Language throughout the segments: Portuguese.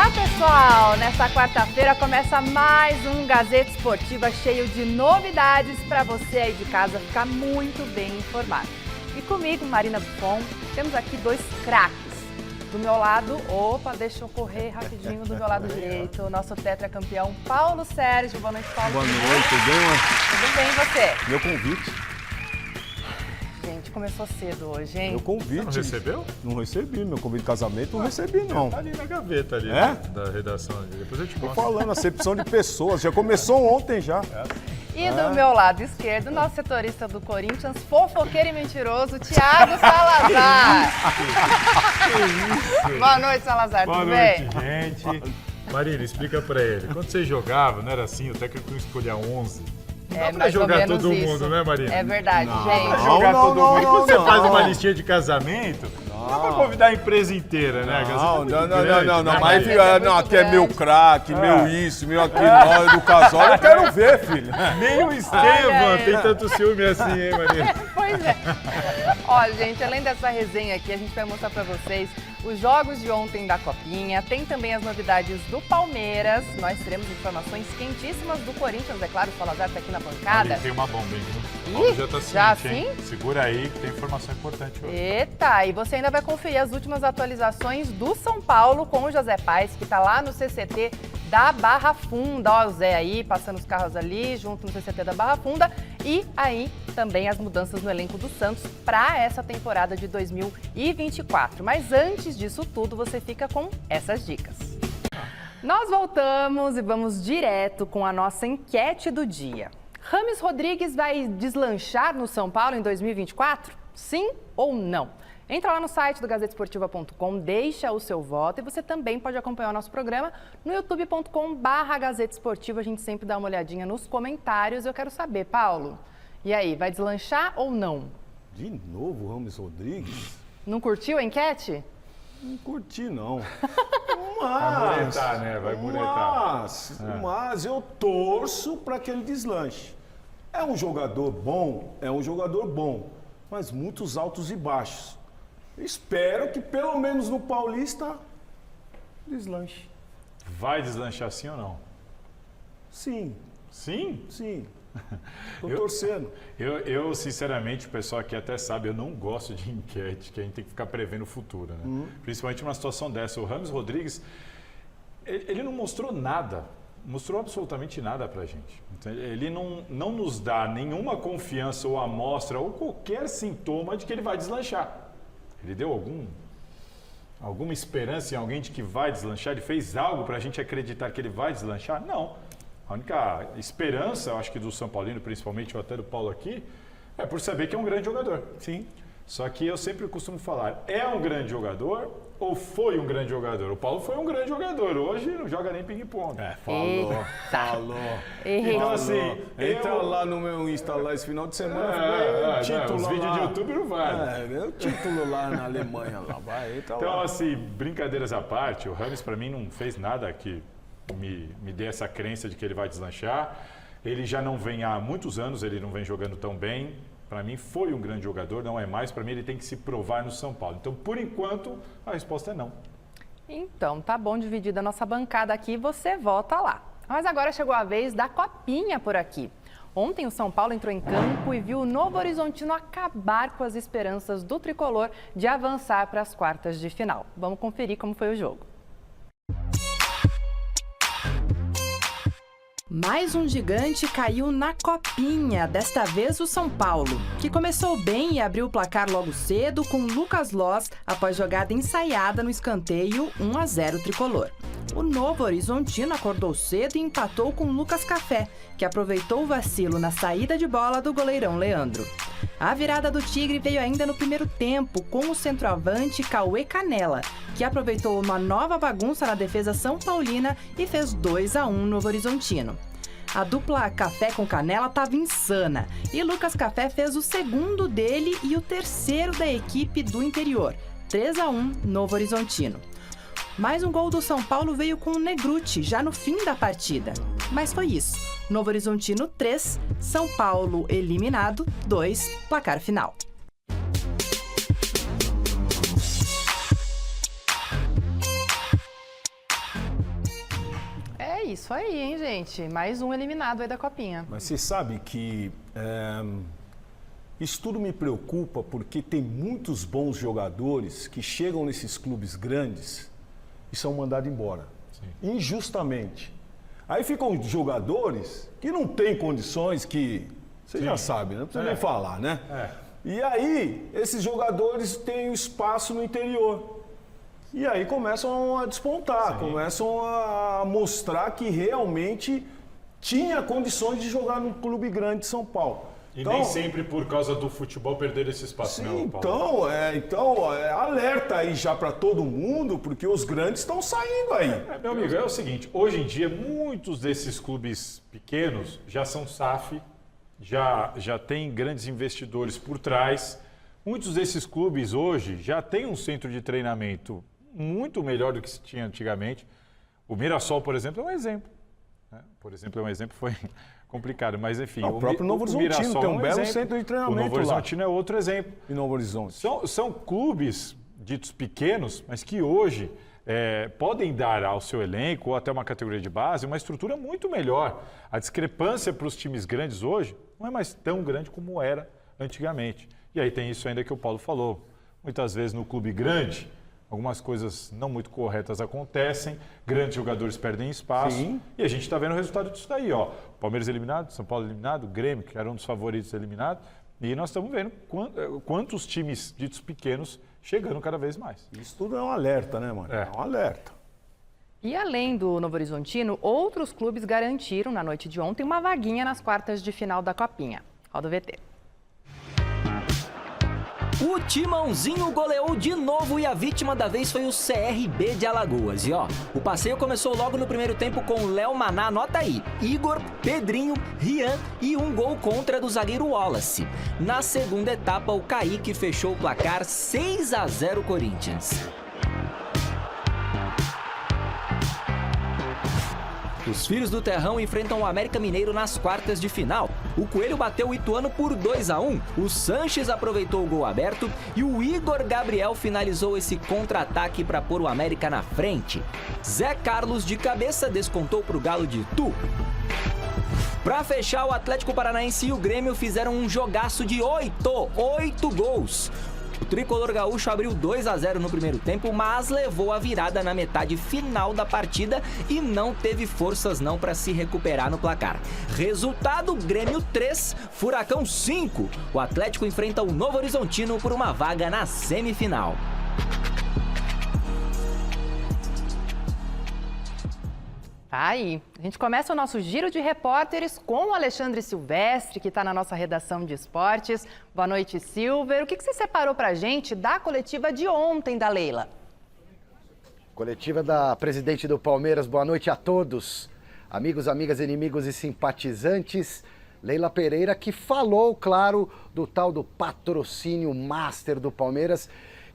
Olá, pessoal! Nesta quarta-feira começa mais um Gazeta Esportiva cheio de novidades para você aí de casa ficar muito bem informado. E comigo, Marina Buffon, temos aqui dois craques. Do meu lado, deixa eu correr rapidinho do meu lado direito, o nosso tetracampeão Paulo Sérgio. Boa noite, Paulo. Boa noite, tudo bem, mano? Tudo bem, e você? Meu convite. Gente, começou cedo hoje, hein? Meu convite. Não recebeu? Não recebi, meu convite de casamento não recebi, não. Tá ali na gaveta ali, É? da redação. Depois eu te Tô mostro. falando, acepção de pessoas, já começou ontem já. E do meu lado esquerdo, nosso setorista do Corinthians, fofoqueiro e mentiroso, Thiago Salazar. Boa noite, Salazar, Boa tudo noite, bem? gente. Marina, explica pra ele. Quando você jogava, não era assim, o técnico escolhia 11. Não dá pra mais ou jogar menos todo isso. mundo, né, Marina? É verdade, Não. gente. Pra jogar Não, todo não, mundo. E não, quando você não. faz uma listinha de casamento, não dá pra convidar a empresa inteira, né? A Gazeta é muito grande, né, Mas Marina? É muito aqui é meu grande. craque, meu isso, meu aquilo, nós do casal, eu quero ver, filho. Nem o Olha Estevam aí. tem tanto ciúme assim, hein, Marina? Pois é. Olha, gente, além dessa resenha aqui, a gente vai mostrar pra vocês os jogos de ontem da Copinha, tem também as novidades do Palmeiras, nós teremos informações quentíssimas do Corinthians, é claro, o Salazar tá aqui na bancada. Ali tem uma bomba, hein? O Ih, Paulo já tá já ciente, hein? Segura aí que tem informação importante hoje. Eita, e você ainda vai conferir as últimas atualizações do São Paulo com o José Paes, que tá lá no CCT da Barra Funda. Ó, o Zé aí, passando os carros ali, junto no CCT da Barra Funda. E aí, também as mudanças no elenco do Santos para essa temporada de 2024. Mas antes disso tudo, você fica com essas dicas. Nós voltamos e vamos direto com a nossa enquete do dia. Rames Rodrigues vai deslanchar no São Paulo em 2024? Sim ou não? Entra lá no site do gazetesportiva.com, deixa o seu voto e você também pode acompanhar o nosso programa no youtube.com/Gazeta Esportiva. A gente sempre dá uma olhadinha nos comentários. Eu quero saber, Paulo, e aí, vai deslanchar ou não? De novo, Rames Rodrigues? Não curtiu a enquete? Não curti, não. Vai muretar, né? Vai muretar. Mas eu torço para que ele deslanche. É um jogador bom, mas muitos altos e baixos. Espero que pelo menos no Paulista deslanche. Vai deslanchar sim ou não? Sim, Sim? sim. Tô Eu- torcendo. Eu, sinceramente, o pessoal aqui até sabe, eu não gosto de enquete, que a gente tem que ficar prevendo o futuro, né? Principalmente numa situação dessa. O Rames Rodrigues, ele não mostrou nada, mostrou absolutamente nada pra gente. Então, ele não nos dá nenhuma confiança ou amostra ou qualquer sintoma de que ele vai deslanchar. Ele deu alguma esperança em alguém de que vai deslanchar? Ele fez algo pra gente acreditar que ele vai deslanchar? Não. A única esperança, eu acho que do São Paulino, principalmente, ou até do Paulo aqui, é por saber que é um grande jogador. Sim. Só que eu sempre costumo falar, é um grande jogador ou foi um grande jogador? O Paulo foi um grande jogador, hoje não joga nem ping-pong. Falou. Errei. Então, assim, Entra eu- lá no meu Insta lá esse final de semana, ganhei título os vídeos lá. de YouTube não valem. Ganhei o título lá na Alemanha, lá, vai, entra Então, lá. assim, brincadeiras à parte, o Rames para mim não fez nada que me dê essa crença de que ele vai deslanchar. Ele já não vem há muitos anos, ele não vem jogando tão bem. Para mim foi um grande jogador, não é mais. Para mim ele tem que se provar no São Paulo. Então, por enquanto, a resposta é não. Então, tá bom, dividida a nossa bancada aqui, você vota lá. Mas agora chegou a vez da Copinha por aqui. Ontem o São Paulo entrou em campo e viu o Novo Horizontino acabar com as esperanças do tricolor de avançar para as quartas de final. Vamos conferir como foi o jogo. Mais um gigante caiu na Copinha, desta vez o São Paulo, que começou bem e abriu o placar logo cedo com Lucas Loz após jogada ensaiada no escanteio 1-0 tricolor. O Novo Horizontino acordou cedo e empatou com Lucas Café, que aproveitou o vacilo na saída de bola do goleirão Leandro. A virada do Tigre veio ainda no primeiro tempo com o centroavante Cauê Canela, que aproveitou uma nova bagunça na defesa são paulina e fez 2-1 no Novo Horizontino. A dupla Café com Canela estava insana e Lucas Café fez o segundo dele e o terceiro da equipe do interior, 3-1 Novo Horizontino. Mais um gol do São Paulo veio com o Negruti, já no fim da partida. Mas foi isso. Novo Horizontino 3, São Paulo eliminado 2, placar final. isso aí, hein, gente? Mais um eliminado aí da Copinha. Mas você sabe que isso tudo me preocupa porque tem muitos bons jogadores que chegam nesses clubes grandes e são mandados embora. Sim. Injustamente. Aí ficam jogadores que não têm condições que... Você já sabe, né? Não precisa nem falar, né? E aí, esses jogadores têm espaço no interior. E aí começam a despontar, começam a mostrar que realmente tinha condições de jogar num clube grande de São Paulo. E nem sempre por causa do futebol perder esse espaço, sim, né, Paulo? Então, alerta aí já para todo mundo, porque os grandes estão saindo aí. Meu amigo, é o seguinte, hoje em dia muitos desses clubes pequenos já são SAF, já tem grandes investidores por trás. Muitos desses clubes hoje já têm um centro de treinamento muito melhor do que se tinha antigamente. O Mirassol, por exemplo, é um exemplo. Por exemplo, foi complicado, mas enfim. O próprio Novo Horizontino tem um belo centro de treinamento lá. O Novo Horizontino é outro exemplo. E Novo Horizonte? São clubes ditos pequenos, mas que hoje podem dar ao seu elenco ou até uma categoria de base uma estrutura muito melhor. A discrepância para os times grandes hoje não é mais tão grande como era antigamente. E aí tem isso ainda que o Paulo falou. Muitas vezes no clube grande, algumas coisas não muito corretas acontecem, grandes jogadores perdem espaço. Sim. E a gente está vendo o resultado disso daí. Ó. Palmeiras eliminado, São Paulo eliminado, Grêmio, que era um dos favoritos, eliminado. E nós estamos vendo quantos times ditos pequenos chegando cada vez mais. Isso tudo é um alerta, né, mano? É um alerta. E além do Novo Horizontino, outros clubes garantiram na noite de ontem uma vaguinha nas quartas de final da Copinha. Roda o VT. O Timãozinho goleou de novo e a vítima da vez foi o CRB de Alagoas. E ó, o passeio começou logo no primeiro tempo com Léo Maná, anota aí, Igor, Pedrinho, Rian e um gol contra do zagueiro Wallace. Na segunda etapa, o Kaique fechou o placar 6-0 Corinthians. Os Filhos do Terrão enfrentam o América Mineiro nas quartas de final. O Coelho bateu o Ituano por 2-1. O Sanches aproveitou o gol aberto e o Igor Gabriel finalizou esse contra-ataque para pôr o América na frente. Zé Carlos de cabeça descontou para o Galo de Itu. Para fechar, o Atlético Paranaense e o Grêmio fizeram um jogaço de 8 gols. O tricolor gaúcho abriu 2-0 no primeiro tempo, mas levou a virada na metade final da partida e não teve forças não para se recuperar no placar. Resultado, Grêmio 3, Furacão 5. O Atlético enfrenta o Novo Horizontino por uma vaga na semifinal. Tá aí. A gente começa o nosso giro de repórteres com o Alexandre Silvestre, que está na nossa redação de esportes. Boa noite, Silver. O que você separou para a gente da coletiva de ontem da Leila? Coletiva da presidente do Palmeiras. Boa noite a todos. Amigos, amigas, inimigos e simpatizantes. Leila Pereira, que falou, claro, do tal do patrocínio master do Palmeiras,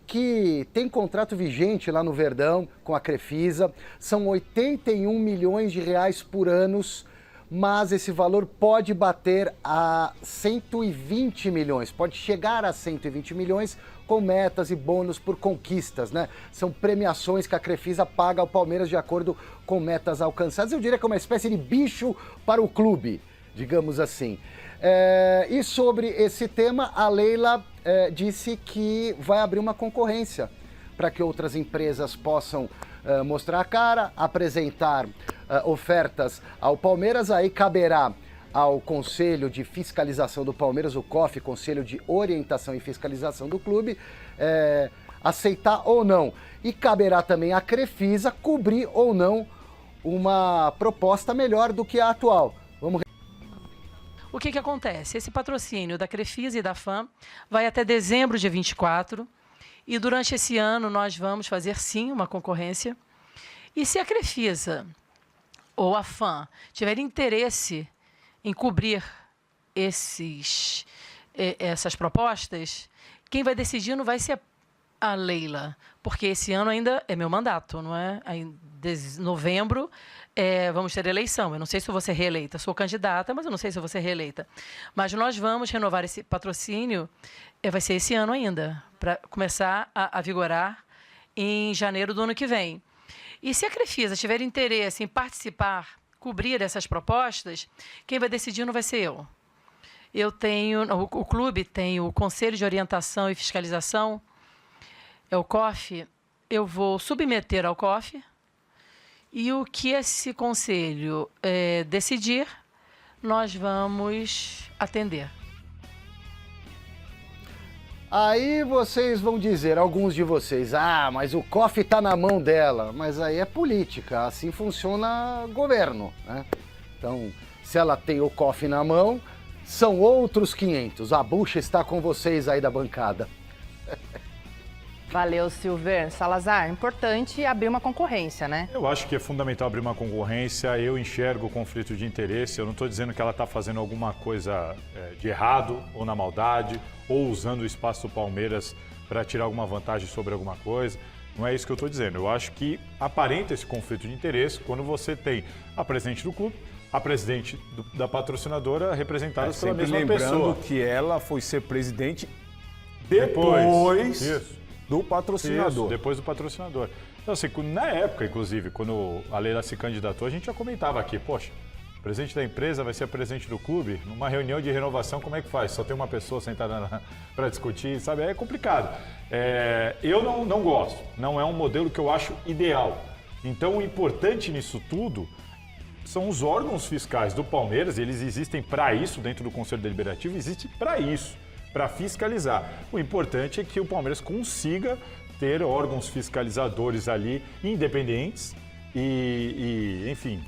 que tem contrato vigente lá no Verdão com a Crefisa. São 81 milhões de reais por ano, mas esse valor pode bater a 120 milhões, pode chegar a 120 milhões com metas e bônus por conquistas, né? São premiações que a Crefisa paga ao Palmeiras de acordo com metas alcançadas. Eu diria que é uma espécie de bicho para o clube, digamos assim. E sobre esse tema, a Leila disse que vai abrir uma concorrência para que outras empresas possam mostrar a cara, apresentar ofertas ao Palmeiras. Aí caberá ao Conselho de Fiscalização do Palmeiras, o COF, Conselho de Orientação e Fiscalização do clube, aceitar ou não. E caberá também à Crefisa cobrir ou não uma proposta melhor do que a atual. O que acontece? Esse patrocínio da Crefisa e da FAM vai até dezembro de 24 e durante esse ano nós vamos fazer sim uma concorrência. E se a Crefisa ou a FAM tiver interesse em cobrir essas propostas, quem vai decidir não vai ser a Leila, porque esse ano ainda é meu mandato, não é? Em novembro vamos ter eleição. Eu não sei se eu vou ser reeleita. Sou candidata, mas eu não sei se eu vou ser reeleita. Mas nós vamos renovar esse patrocínio, vai ser esse ano ainda, para começar a vigorar em janeiro do ano que vem. E se a Crefisa tiver interesse em participar cobrir essas propostas, quem vai decidir não vai ser eu. O clube tem o Conselho de Orientação e Fiscalização, é o COF. Eu vou submeter ao COF e o que esse conselho decidir, nós vamos atender. Aí vocês vão dizer, alguns de vocês, mas o COF está na mão dela. Mas aí é política, assim funciona governo, né? Então, se ela tem o COF na mão, são outros 500. A bucha está com vocês aí da bancada. Valeu, Silver. Salazar, importante abrir uma concorrência, né? Eu acho que é fundamental abrir uma concorrência. Eu enxergo o conflito de interesse. Eu não estou dizendo que ela está fazendo alguma coisa de errado ou na maldade ou usando o espaço do Palmeiras para tirar alguma vantagem sobre alguma coisa. Não é isso que eu estou dizendo. Eu acho que aparenta esse conflito de interesse quando você tem a presidente do clube, a presidente da patrocinadora representadas pela mesma pessoa. Lembrando que ela foi ser presidente depois do patrocinador. Isso, depois do patrocinador. Então, assim, na época, inclusive, quando a Leila se candidatou, a gente já comentava aqui, poxa, o presidente da empresa vai ser a presidente do clube, numa reunião de renovação, como é que faz? Só tem uma pessoa sentada para discutir, sabe? É complicado. Eu não gosto, não é um modelo que eu acho ideal. Então, o importante nisso tudo são os órgãos fiscais do Palmeiras, eles existem para isso, dentro do Conselho Deliberativo, existe para isso, para fiscalizar. O importante é que o Palmeiras consiga ter órgãos fiscalizadores ali independentes e enfim,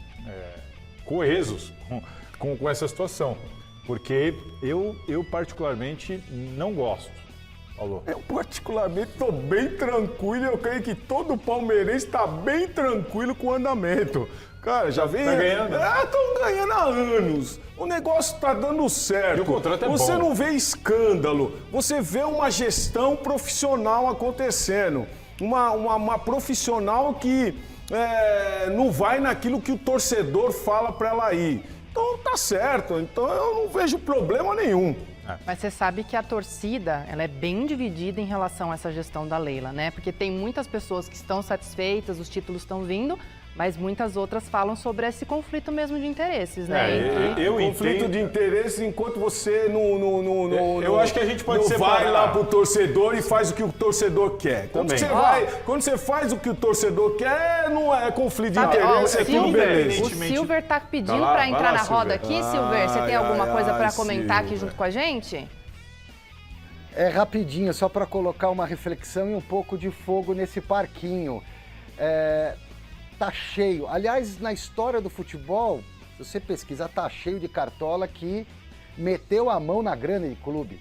coesos com essa situação. Porque eu particularmente não gosto. Alô? Eu particularmente estou bem tranquilo e eu creio que todo palmeirense está bem tranquilo com o andamento. Cara, já vem... Tá ganhando? Estão ganhando há anos. O negócio está dando certo. E o contrato é Você bom. não vê escândalo. Você vê uma gestão profissional acontecendo. Uma profissional que não vai naquilo que o torcedor fala para ela ir. Então tá certo. Então eu não vejo problema nenhum. Mas você sabe que a torcida, ela é bem dividida em relação a essa gestão da Leila, né? Porque tem muitas pessoas que estão satisfeitas, os títulos estão vindo, mas muitas outras falam sobre esse conflito mesmo de interesses, né? Eu conflito de interesses enquanto você eu acho que a gente pode separar. Vai lá pro torcedor e faz o que o torcedor quer. Quando você faz o que o torcedor quer, não é conflito de interesse, é tudo beleza. O Silver tá pedindo para entrar na roda aqui, Silver. Você tem alguma coisa para comentar aqui junto com a gente? É rapidinho, só para colocar uma reflexão e um pouco de fogo nesse parquinho. Tá cheio. Aliás, na história do futebol, se você pesquisar, tá cheio de cartola que meteu a mão na grana de clube.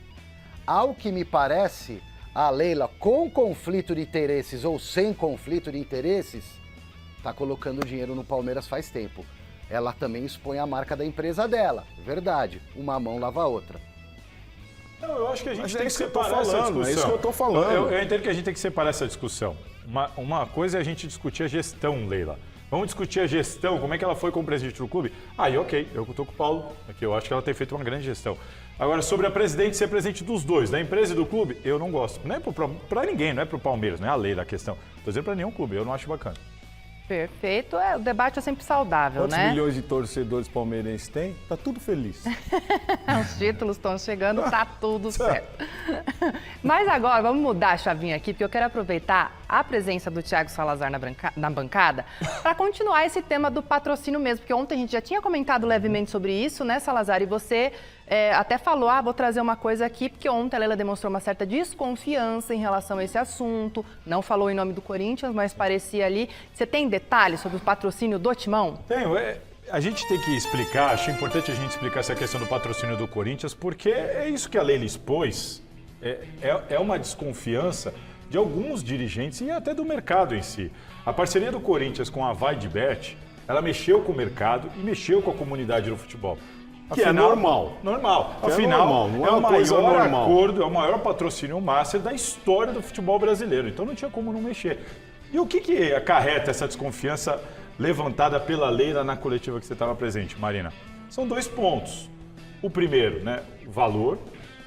Ao que me parece, a Leila, com conflito de interesses ou sem conflito de interesses, tá colocando dinheiro no Palmeiras faz tempo. Ela também expõe a marca da empresa dela. Verdade, uma mão lava a outra. Não, eu acho que a gente tem que que eu tô separar essa falando, discussão. é isso que eu tô falando. Eu entendo que a gente tem que separar essa discussão. Uma coisa é a gente discutir a gestão, Leila. Vamos discutir a gestão, como é que ela foi como presidente do clube? Aí, ok, eu estou com o Paulo, aqui eu acho que ela tem feito uma grande gestão. Agora, sobre a presidente ser presidente dos dois, da empresa e do clube, eu não gosto. Não é para ninguém, não é para o Palmeiras, não é a Leila a questão. Estou dizendo para nenhum clube, eu não acho bacana. Perfeito. O debate é sempre saudável, Quantos né? milhões de torcedores palmeirenses tem? Tá tudo feliz. Os títulos estão chegando, tá tudo certo. Mas agora, vamos mudar a chavinha aqui, porque eu quero aproveitar a presença do Thiago Salazar na bancada para continuar esse tema do patrocínio mesmo, porque ontem a gente já tinha comentado levemente sobre isso, né, Salazar? E você até falou, vou trazer uma coisa aqui, porque ontem a Leila demonstrou uma certa desconfiança em relação a esse assunto, não falou em nome do Corinthians, mas parecia ali. Você tem detalhes sobre o patrocínio do Timão? Tenho. A gente tem que explicar, acho importante a gente explicar essa questão do patrocínio do Corinthians, porque é isso que a Leila expôs, é uma desconfiança de alguns dirigentes e até do mercado em si. A parceria do Corinthians com a VaideBet, ela mexeu com o mercado e mexeu com a comunidade do futebol. Que é normal. Normal. Que Afinal, normal, não é o uma coisa maior normal. acordo, é o maior patrocínio master da história do futebol brasileiro. Então não tinha como não mexer. E o que acarreta essa desconfiança levantada pela Leila na coletiva que você estava presente, Marina? São 2 pontos. O primeiro, né, valor.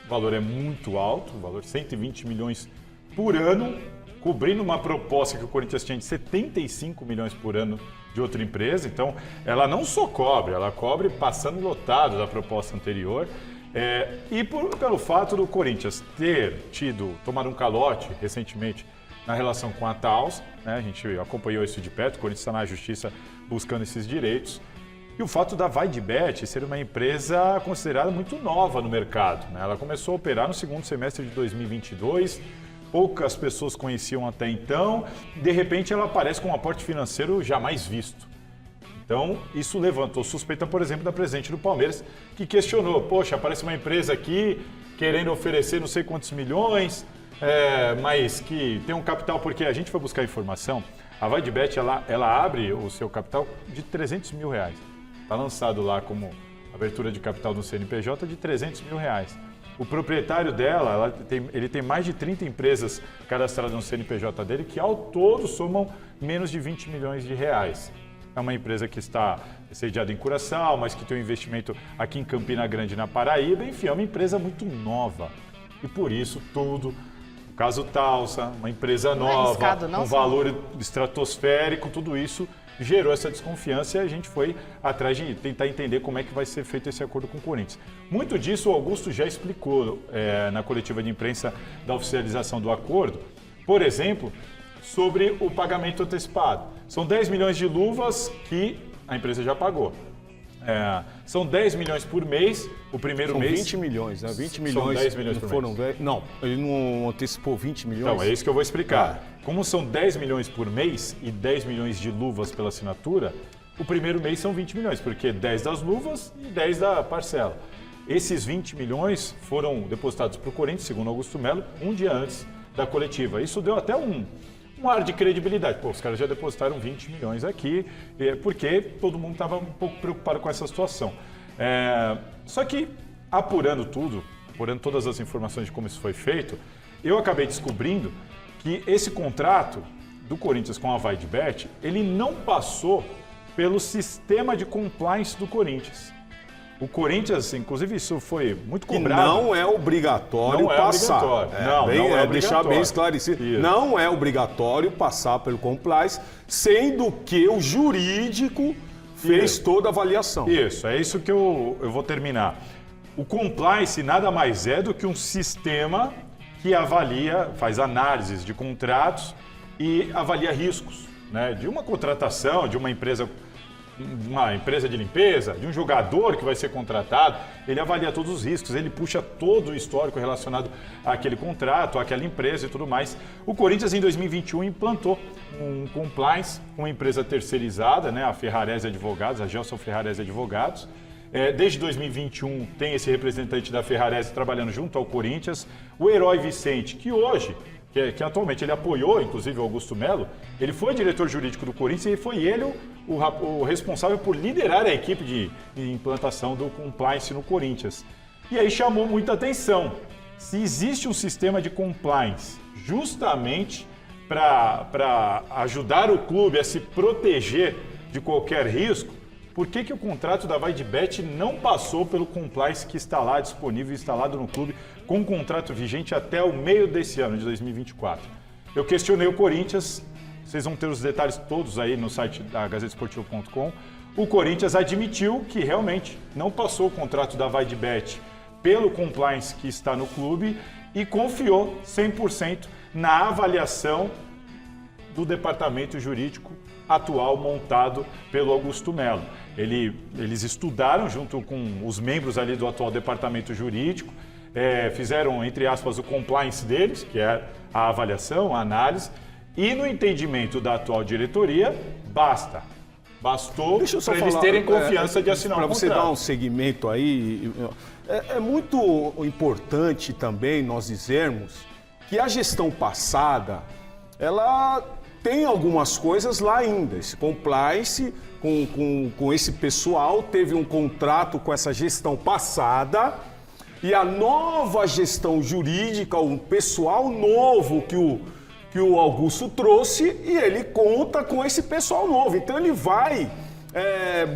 O valor é muito alto, o valor 120 milhões por ano. cobrindo uma proposta que o Corinthians tinha de 75 milhões por ano de outra empresa. Então, ela não só cobre, ela cobre passando lotado da proposta anterior. Pelo fato do Corinthians ter tomado um calote recentemente na relação com a Taos, né? A gente acompanhou isso de perto, o Corinthians está na justiça buscando esses direitos. E o fato da VaideBet ser uma empresa considerada muito nova no mercado, né? Ela começou a operar no segundo semestre de 2022, poucas pessoas conheciam até então, de repente ela aparece com um aporte financeiro jamais visto. Então, isso levantou suspeita, por exemplo, da presidente do Palmeiras, que questionou, poxa, aparece uma empresa aqui querendo oferecer não sei quantos milhões, mas que tem um capital, porque a gente foi buscar informação, a VaideBet, ela abre o seu capital de 300 mil reais. Está lançado lá como abertura de capital no CNPJ de 300 mil reais. O proprietário dela, ele tem mais de 30 empresas cadastradas no CNPJ dele, que ao todo somam menos de 20 milhões de reais. É uma empresa que está sediada em Curaçao, mas que tem um investimento aqui em Campina Grande, na Paraíba. Enfim, é uma empresa muito nova. E por isso tudo, o caso Talsa, uma empresa nova, um valor estratosférico, tudo isso gerou essa desconfiança e a gente foi atrás de tentar entender como é que vai ser feito esse acordo com o Corinthians. Muito disso o Augusto já explicou na coletiva de imprensa da oficialização do acordo. Por exemplo, sobre o pagamento antecipado. São 10 milhões de luvas que a empresa já pagou. São 10 milhões por mês, o primeiro mês... São 20 milhões, né? 20 milhões. São 10 milhões por mês. Não, ele não antecipou 20 milhões. Então, é isso que eu vou explicar. Como são 10 milhões por mês e 10 milhões de luvas pela assinatura, o primeiro mês são 20 milhões, porque 10 das luvas e 10 da parcela. Esses 20 milhões foram depositados para o Corinthians, segundo Augusto Melo, um dia antes da coletiva. Isso deu até um ar de credibilidade. Pô, os caras já depositaram 20 milhões aqui, porque todo mundo estava um pouco preocupado com essa situação. Só que, apurando todas as informações de como isso foi feito, eu acabei descobrindo que esse contrato do Corinthians com a VaideBet, ele não passou pelo sistema de compliance do Corinthians. O Corinthians, inclusive, isso foi muito cobrado. E não é obrigatório passar. Não é obrigatório. Deixar bem esclarecido. Isso. Não é obrigatório passar pelo compliance, sendo que o jurídico fez toda a avaliação. Isso, é isso que eu vou terminar. O compliance nada mais é do que um sistema que avalia, faz análises de contratos e avalia riscos, né, de uma contratação, de uma empresa de limpeza, de um jogador que vai ser contratado. Ele avalia todos os riscos, ele puxa todo o histórico relacionado àquele contrato, àquela empresa e tudo mais. O Corinthians, em 2021, implantou um compliance com uma empresa terceirizada, né, a Ferrarese Advogados, a Gelson Ferrarese Advogados. Desde 2021 tem esse representante da Ferrarese trabalhando junto ao Corinthians, o Herói Vicente, que hoje, que atualmente ele apoiou, inclusive o Augusto Melo, ele foi diretor jurídico do Corinthians e foi ele o responsável por liderar a equipe de implantação do compliance no Corinthians. E aí chamou muita atenção. Se existe um sistema de compliance justamente para ajudar o clube a se proteger de qualquer risco, por que o contrato da VaideBet não passou pelo compliance que está lá disponível, instalado no clube, com um contrato vigente até o meio desse ano, de 2024? Eu questionei o Corinthians, vocês vão ter os detalhes todos aí no site da gazetesportivo.com. O Corinthians admitiu que realmente não passou o contrato da VaideBet pelo compliance que está no clube e confiou 100% na avaliação do departamento jurídico atual montado pelo Augusto Melo. Eles estudaram junto com os membros ali do atual departamento jurídico, fizeram, entre aspas, o compliance deles, que é a avaliação, a análise, e no entendimento da atual diretoria, bastou para eles terem confiança de assinar um contrato. Para você dar um segmento aí, é muito importante também nós dizermos que a gestão passada, ela tem algumas coisas lá ainda. Esse compliance com esse pessoal teve um contrato com essa gestão passada e a nova gestão jurídica, um pessoal novo que o Augusto trouxe, e ele conta com esse pessoal novo. Então ele vai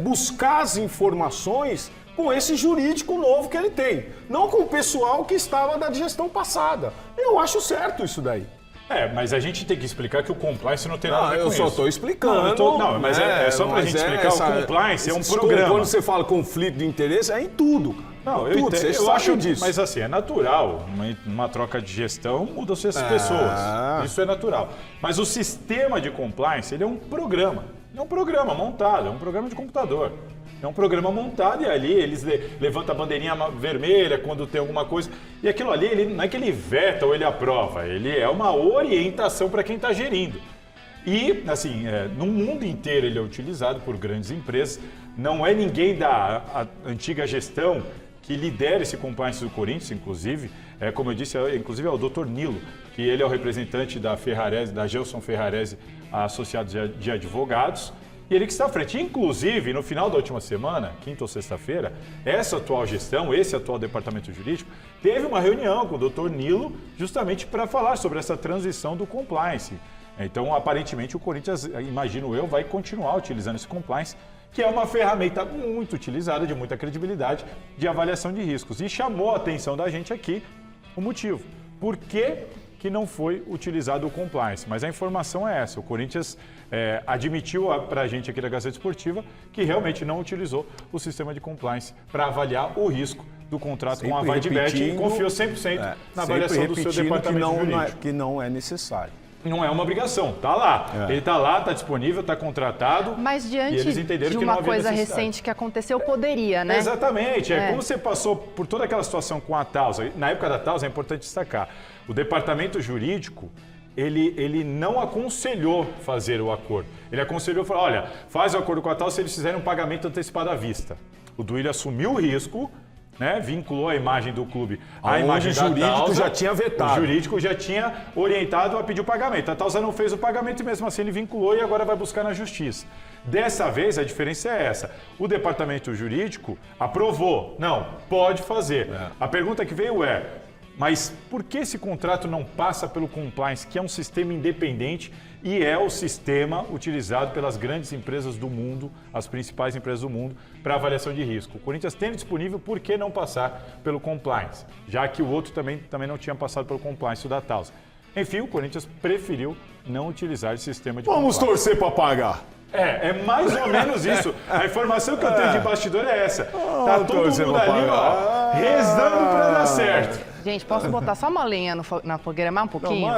buscar as informações com esse jurídico novo que ele tem, não com o pessoal que estava da gestão passada. Eu acho certo isso daí. Mas a gente tem que explicar que o compliance não tem nada a ver com isso. Eu só estou explicando. Mas é só pra gente explicar, o compliance é um programa. Quando você fala conflito de interesse, é em tudo. Não, eu entendo, eu acho disso. Mas assim, é natural. Uma troca de gestão muda-se as pessoas. Isso é natural. Mas o sistema de compliance, ele é um programa. É um programa montado, é um programa de computador. É um programa montado e ali eles levantam a bandeirinha vermelha quando tem alguma coisa. E aquilo ali, ele, não é que ele veta ou ele aprova, ele é uma orientação para quem está gerindo. E, assim, no mundo inteiro ele é utilizado por grandes empresas. Não é ninguém da antiga gestão que lidera esse compliance do Corinthians, inclusive. Como eu disse, inclusive é o Dr. Nilo, que ele é o representante da Ferrarese, da Gelson Ferrarese, Associados de Advogados. E ele que está à frente. Inclusive, no final da última semana, quinta ou sexta-feira, essa atual gestão, esse atual departamento jurídico, teve uma reunião com o Dr. Nilo justamente para falar sobre essa transição do compliance. Então, aparentemente, o Corinthians, imagino eu, vai continuar utilizando esse compliance, que é uma ferramenta muito utilizada, de muita credibilidade, de avaliação de riscos. E chamou a atenção da gente aqui o motivo. Por que não foi utilizado o compliance? Mas a informação é essa. O Corinthians admitiu para a gente aqui da Gazeta Esportiva que realmente não utilizou o sistema de compliance para avaliar o risco do contrato com a Vaidbet e confiou 100% na avaliação do seu departamento jurídico. Que não é necessário. Não é uma obrigação, tá lá. Ele tá lá, tá disponível, tá contratado. Mas diante de uma coisa recente que aconteceu, poderia, né? Exatamente. Como você passou por toda aquela situação com a Tausa, na época da Tausa é importante destacar, o departamento jurídico, ele não aconselhou fazer o acordo. Ele aconselhou, falou, olha, faz o acordo com a Tausa se eles fizerem um pagamento antecipado à vista. O Duílio assumiu o risco, vinculou a imagem do clube à imagem da Tausa. O jurídico já tinha vetado. O jurídico já tinha orientado a pedir o pagamento. A Tausa não fez o pagamento e mesmo assim ele vinculou e agora vai buscar na justiça. Dessa vez a diferença é essa. O departamento jurídico aprovou. Não, pode fazer. A pergunta que veio mas por que esse contrato não passa pelo compliance, que é um sistema independente e é o sistema utilizado pelas grandes empresas do mundo, as principais empresas do mundo, para avaliação de risco? O Corinthians tendo disponível, por que não passar pelo compliance? Já que o outro também não tinha passado pelo compliance, o da Tausa. Enfim, o Corinthians preferiu não utilizar esse sistema de compliance. Vamos torcer para pagar. É mais ou menos isso. A informação que eu tenho de bastidor é essa. Tá todo mundo ali, rezando para dar certo. Gente, posso botar só uma lenha na fogueira mais um pouquinho?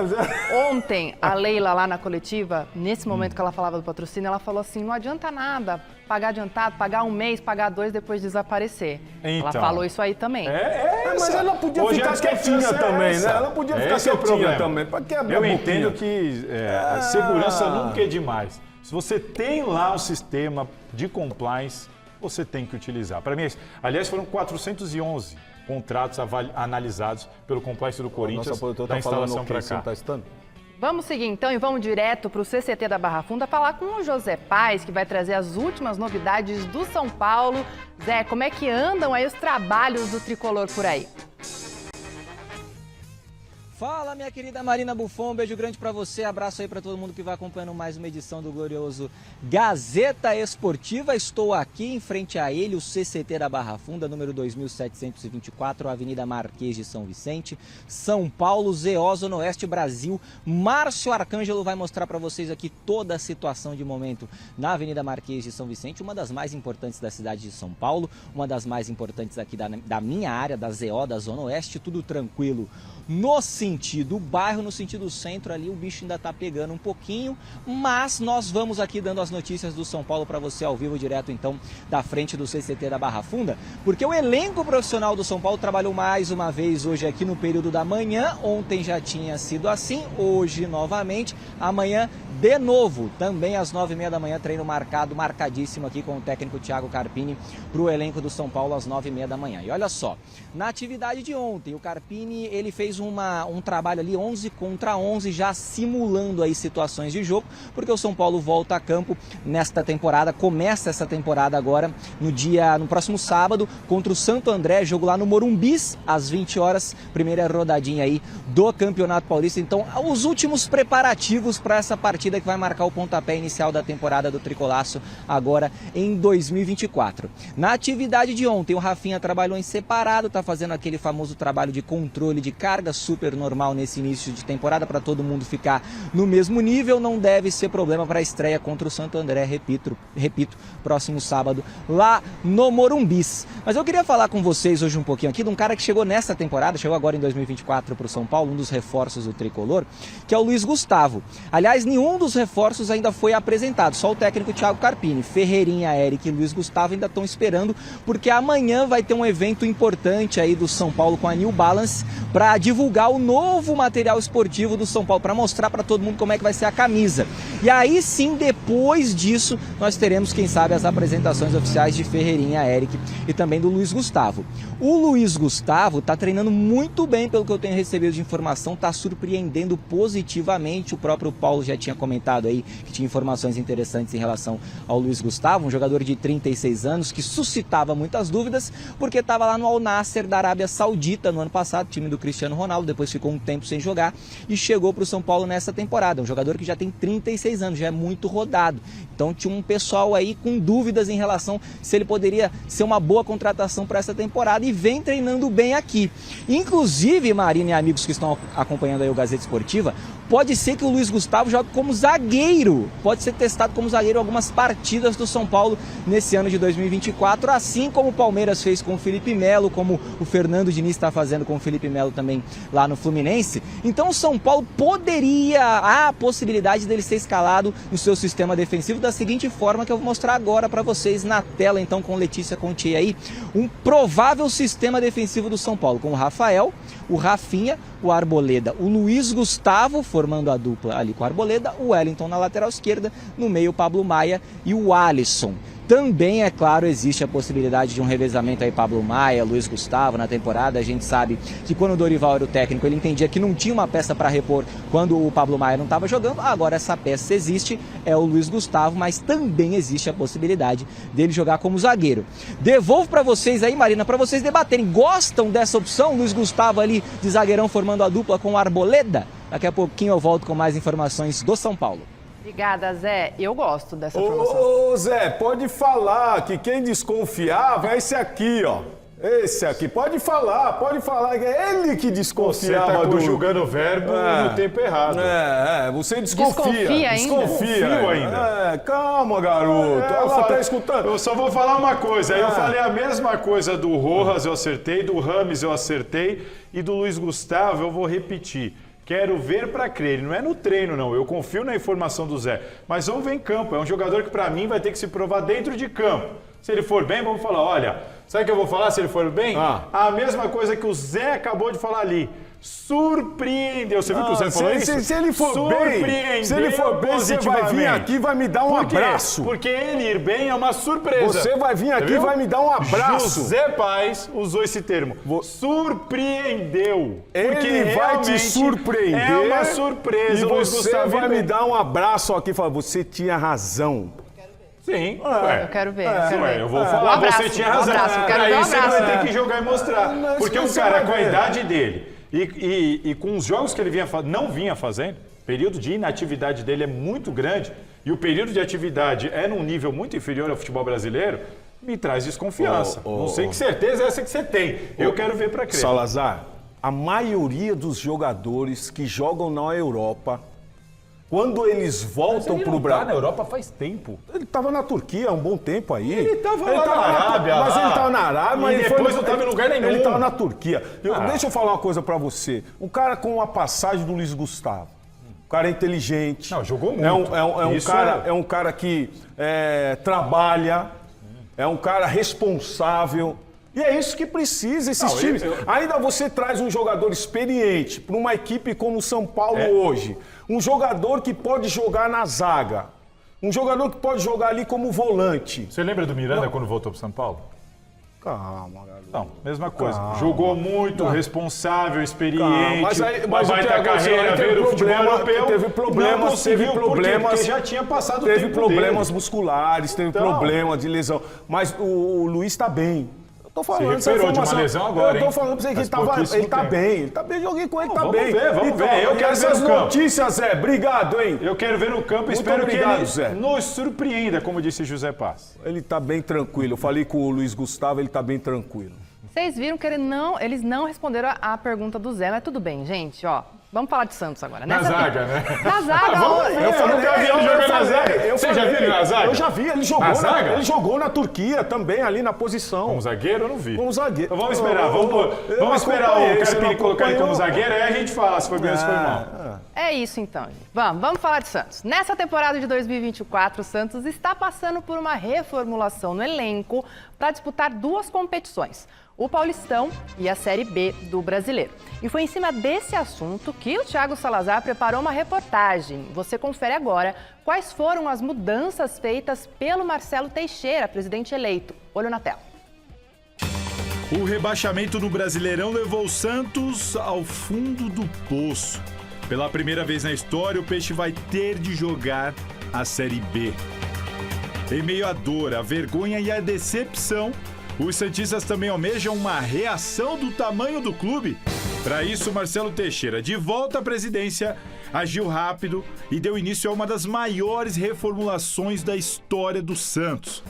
Ontem, a Leila lá na coletiva, nesse momento que ela falava do patrocínio, ela falou assim, não adianta nada pagar adiantado, pagar um mês, pagar 2, depois desaparecer. Então, ela falou isso aí também. Mas ela podia ficar quietinha também, né? Ela podia ficar quietinha também. Eu entendo que segurança nunca é demais. Se você tem lá um sistema de compliance, você tem que utilizar. Para mim, aliás, foram 411 contratos analisados pelo compliance do Corinthians da instalação para cá. Vamos seguir então e vamos direto para o CCT da Barra Funda falar com o José Paes, que vai trazer as últimas novidades do São Paulo. Zé, como é que andam aí os trabalhos do tricolor por aí? Fala, minha querida Marina Buffon, um beijo grande pra você, abraço aí pra todo mundo que vai acompanhando mais uma edição do glorioso Gazeta Esportiva. Estou aqui em frente a ele, o CCT da Barra Funda, número 2724, Avenida Marquês de São Vicente, São Paulo, ZO, Zona Oeste, Brasil. Márcio Arcângelo vai mostrar pra vocês aqui toda a situação de momento na Avenida Marquês de São Vicente, uma das mais importantes da cidade de São Paulo, uma das mais importantes aqui da minha área, da ZO, da Zona Oeste, tudo tranquilo. No sentido bairro, no sentido centro ali, o bicho ainda tá pegando um pouquinho, mas nós vamos aqui dando as notícias do São Paulo para você ao vivo, direto então da frente do CCT da Barra Funda, porque o elenco profissional do São Paulo trabalhou mais uma vez hoje aqui no período da manhã. Ontem já tinha sido assim, hoje novamente, amanhã de novo, também às 9h30 da manhã, treino marcadíssimo aqui com o técnico Thiago Carpini para o elenco do São Paulo às 9h30 da manhã. E olha só, na atividade de ontem, o Carpini, ele fez um trabalho ali 11 contra 11, já simulando aí situações de jogo, porque o São Paulo volta a campo nesta temporada, começa essa temporada agora no próximo sábado, contra o Santo André, jogo lá no Morumbis, às 20 horas, primeira rodadinha aí do Campeonato Paulista. Então, os últimos preparativos para essa partida que vai marcar o pontapé inicial da temporada do Tricolaço agora em 2024. Na atividade de ontem, o Rafinha trabalhou em separado, tá fazendo aquele famoso trabalho de controle de carga super normal normal nesse início de temporada, para todo mundo ficar no mesmo nível. Não deve ser problema para a estreia contra o Santo André, repito, próximo sábado, lá no Morumbis. Mas eu queria falar com vocês hoje um pouquinho aqui de um cara que chegou nessa temporada, chegou agora em 2024 para o São Paulo, um dos reforços do Tricolor, que é o Luiz Gustavo. Aliás, nenhum dos reforços ainda foi apresentado, só o técnico Thiago Carpini. Ferreirinha, Eric e Luiz Gustavo ainda estão esperando, porque amanhã vai ter um evento importante aí do São Paulo com a New Balance para divulgar o novo material esportivo do São Paulo, para mostrar para todo mundo como é que vai ser a camisa. E aí sim, depois disso, nós teremos, quem sabe, as apresentações oficiais de Ferreirinha, Eric e também do Luiz Gustavo. O Luiz Gustavo está treinando muito bem, pelo que eu tenho recebido de informação, está surpreendendo positivamente. O próprio Paulo já tinha comentado aí que tinha informações interessantes em relação ao Luiz Gustavo, um jogador de 36 anos que suscitava muitas dúvidas, porque estava lá no Al Nassr da Arábia Saudita no ano passado, time do Cristiano Ronaldo, depois ficou um tempo sem jogar e chegou para o São Paulo nessa temporada. Um jogador que já tem 36 anos, já é muito rodado. Então tinha um pessoal aí com dúvidas em relação se ele poderia ser uma boa contratação para essa temporada, e vem treinando bem aqui. Inclusive, Marina e amigos que estão acompanhando aí o Gazeta Esportiva, pode ser que o Luiz Gustavo jogue como zagueiro, pode ser testado como zagueiro em algumas partidas do São Paulo nesse ano de 2024, assim como o Palmeiras fez com o Felipe Melo, como o Fernando Diniz está fazendo com o Felipe Melo também lá no Fluminense. Então o São Paulo há a possibilidade dele ser escalado no seu sistema defensivo da seguinte forma, que eu vou mostrar agora para vocês na tela, então, com Letícia Contier aí, um provável sistema defensivo do São Paulo, com o Rafael, o Rafinha, o Arboleda, o Luiz Gustavo, formando a dupla ali com o Arboleda, o Wellington na lateral esquerda, no meio o Pablo Maia e o Alisson. Também, é claro, existe a possibilidade de um revezamento aí, Pablo Maia, Luiz Gustavo na temporada. A gente sabe que quando o Dorival era o técnico, ele entendia que não tinha uma peça para repor quando o Pablo Maia não estava jogando. Agora essa peça existe, é o Luiz Gustavo, mas também existe a possibilidade dele jogar como zagueiro. Devolvo para vocês aí, Marina, para vocês debaterem. Gostam dessa opção, Luiz Gustavo ali de zagueirão formando a dupla com o Arboleda? Daqui a pouquinho eu volto com mais informações do São Paulo. Obrigada, Zé. Eu gosto dessa formação. Ô, Zé, pode falar que quem desconfiava é esse aqui, ó. Esse aqui. Pode falar que é ele que desconfiava. Você tá conjugando o verbo no tempo errado. Você desconfia. Desconfia ainda. Calma, garoto. Tá escutando? Eu só vou falar uma coisa. Eu falei a mesma coisa do Rojas, eu acertei, do Rames eu acertei, e do Luiz Gustavo eu vou repetir. Quero ver para crer. Não é no treino, não. Eu confio na informação do Zé. Mas vamos ver em campo. É um jogador que, para mim, vai ter que se provar dentro de campo. Se ele for bem, vamos falar, olha, sabe o que eu vou falar se ele for bem? A mesma coisa que o Zé acabou de falar ali. Surpreendeu. Você viu que o Zé falou isso? Se ele for bem, você vai vir aqui e vai me dar um abraço. Porque ele ir bem é uma surpresa. Você vai vir aqui e vai me dar um abraço. José Paes usou esse termo. Surpreendeu. Ele vai te surpreender. É uma surpresa. E você vai me dar um abraço aqui e falar, você tinha razão. Sim. Eu quero ver. Eu vou falar, você tinha razão. Aí você vai ter que jogar e mostrar. Porque o cara, com a idade dele e com os jogos que ele não vinha fazendo, o período de inatividade dele é muito grande, e o período de atividade é num nível muito inferior ao futebol brasileiro, me traz desconfiança. Não sei que certeza é essa que você tem. Eu quero ver para crer. Salazar, a maioria dos jogadores que jogam na Europa, quando eles voltam pro Brasil... na Europa faz tempo. Ele estava na Turquia há um bom tempo aí. Ele estava lá na Arábia. Mas ele estava na Arábia, mas e depois não estava em lugar nenhum. Ele estava na Turquia. Deixa eu falar uma coisa para você. Um cara com a passagem do Luiz Gustavo. Um cara inteligente. Não, jogou muito. É um cara que trabalha. É um cara responsável. E é isso que precisa, esses times. Ainda você traz um jogador experiente para uma equipe como o São Paulo hoje. Um jogador que pode jogar na zaga. Um jogador que pode jogar ali como volante. Você lembra do Miranda quando voltou para São Paulo? Calma, garoto. Não, mesma coisa. Jogou muito, responsável, experiente, mas vai ter carreira, veio do futebol europeu. Teve problemas, porque já tinha passado o tempo Teve problemas dele. musculares, teve problema de lesão. Mas o Luiz está bem. Tô falando, se recuperou de uma lesão agora, eu tô falando pra você que ele tá bem. Joguei com ele, tá bem. Vamos ver. Eu quero essas ver no notícias, Zé. Obrigado, hein? Eu quero ver no campo e espero que ele nos surpreenda, como disse José Paes. Ele tá bem tranquilo. Eu falei com o Luiz Gustavo, ele tá bem tranquilo. Vocês viram que eles não responderam a pergunta do Zé, mas tudo bem, gente, ó. Vamos falar de Santos agora. Na zaga, né? Na zaga, Eu falei que eu vi ele jogando na zaga. Você já viu ele na zaga? Eu já vi, ele jogou na Turquia também, ali na posição. Como zagueiro, eu não vi. Como zagueiro. Então vamos esperar, vamos esperar o Carpini colocar ele como zagueiro, aí a gente fala se foi bem ou se foi mal. É isso então, gente. Vamos falar de Santos. Nessa temporada de 2024, o Santos está passando por uma reformulação no elenco para disputar 2 competições, o Paulistão e a Série B do Brasileiro. E foi em cima desse assunto que o Thiago Salazar preparou uma reportagem. Você confere agora quais foram as mudanças feitas pelo Marcelo Teixeira, presidente eleito. Olho na tela. O rebaixamento no Brasileirão levou o Santos ao fundo do poço. Pela primeira vez na história, o Peixe vai ter de jogar a Série B. Em meio à dor, a vergonha e a decepção, os santistas também almejam uma reação do tamanho do clube. Para isso, Marcelo Teixeira, de volta à presidência, agiu rápido e deu início a uma das maiores reformulações da história do Santos.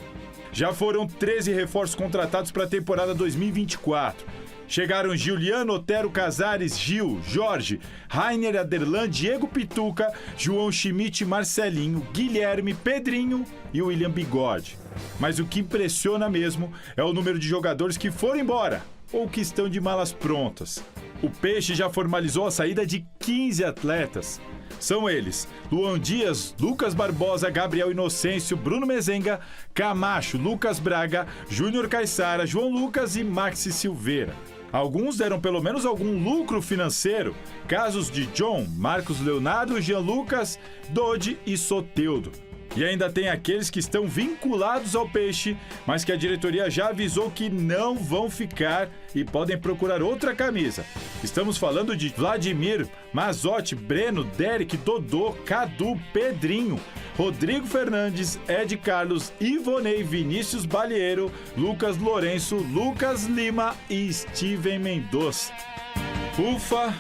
Já foram 13 reforços contratados para a temporada 2024. Chegaram Giuliano, Otero, Casares, Gil, Jorge, Rainer, Aderlan, Diego Pituca, João Schmidt, Marcelinho, Guilherme, Pedrinho e William Bigode. Mas o que impressiona mesmo é o número de jogadores que foram embora ou que estão de malas prontas. O Peixe já formalizou a saída de 15 atletas. São eles: Luan Dias, Lucas Barbosa, Gabriel Inocêncio, Bruno Mezenga, Camacho, Lucas Braga, Júnior Caissara, João Lucas e Maxi Silveira. Alguns deram pelo menos algum lucro financeiro. Casos de John, Marcos Leonardo, Jean Lucas, Dodi e Soteldo. E ainda tem aqueles que estão vinculados ao Peixe, mas que a diretoria já avisou que não vão ficar e podem procurar outra camisa. Estamos falando de Vladimir, Mazotti, Breno, Derek, Dodô, Cadu, Pedrinho, Rodrigo Fernandes, Ed Carlos, Ivonei, Vinícius Balieiro, Lucas Lourenço, Lucas Lima e Steven Mendonça. Ufa!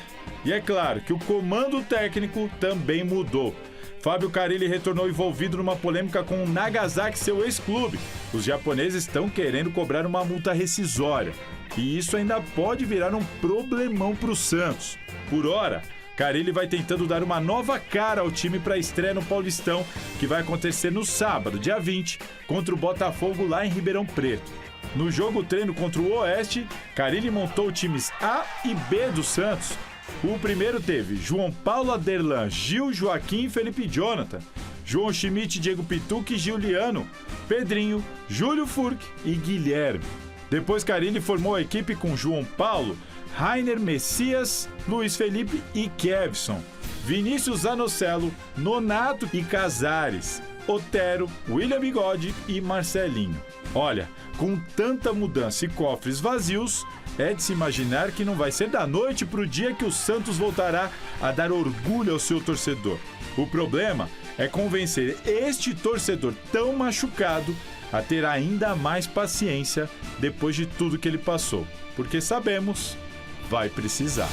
E é claro que o comando técnico também mudou. Fábio Carille retornou envolvido numa polêmica com o Nagasaki, seu ex-clube. Os japoneses estão querendo cobrar uma multa rescisória. E isso ainda pode virar um problemão para o Santos. Por hora, Carille vai tentando dar uma nova cara ao time para a estreia no Paulistão, que vai acontecer no sábado, dia 20, contra o Botafogo lá em Ribeirão Preto. No jogo treino contra o Oeste, Carille montou times A e B do Santos. O primeiro teve João Paulo, Aderlan, Gil, Joaquim e Felipe Jonathan, João Schmidt, Diego Pituca e Giuliano, Pedrinho, Júlio Furque e Guilherme. Depois Carille formou a equipe com João Paulo, Rainer, Messias, Luiz Felipe e Kevson, Vinícius Zanocelo, Nonato e Casares, Otero, William Bigode e Marcelinho. Olha, com tanta mudança e cofres vazios, é de se imaginar que não vai ser da noite para o dia que o Santos voltará a dar orgulho ao seu torcedor. O problema é convencer este torcedor tão machucado a ter ainda mais paciência depois de tudo que ele passou. Porque sabemos, vai precisar.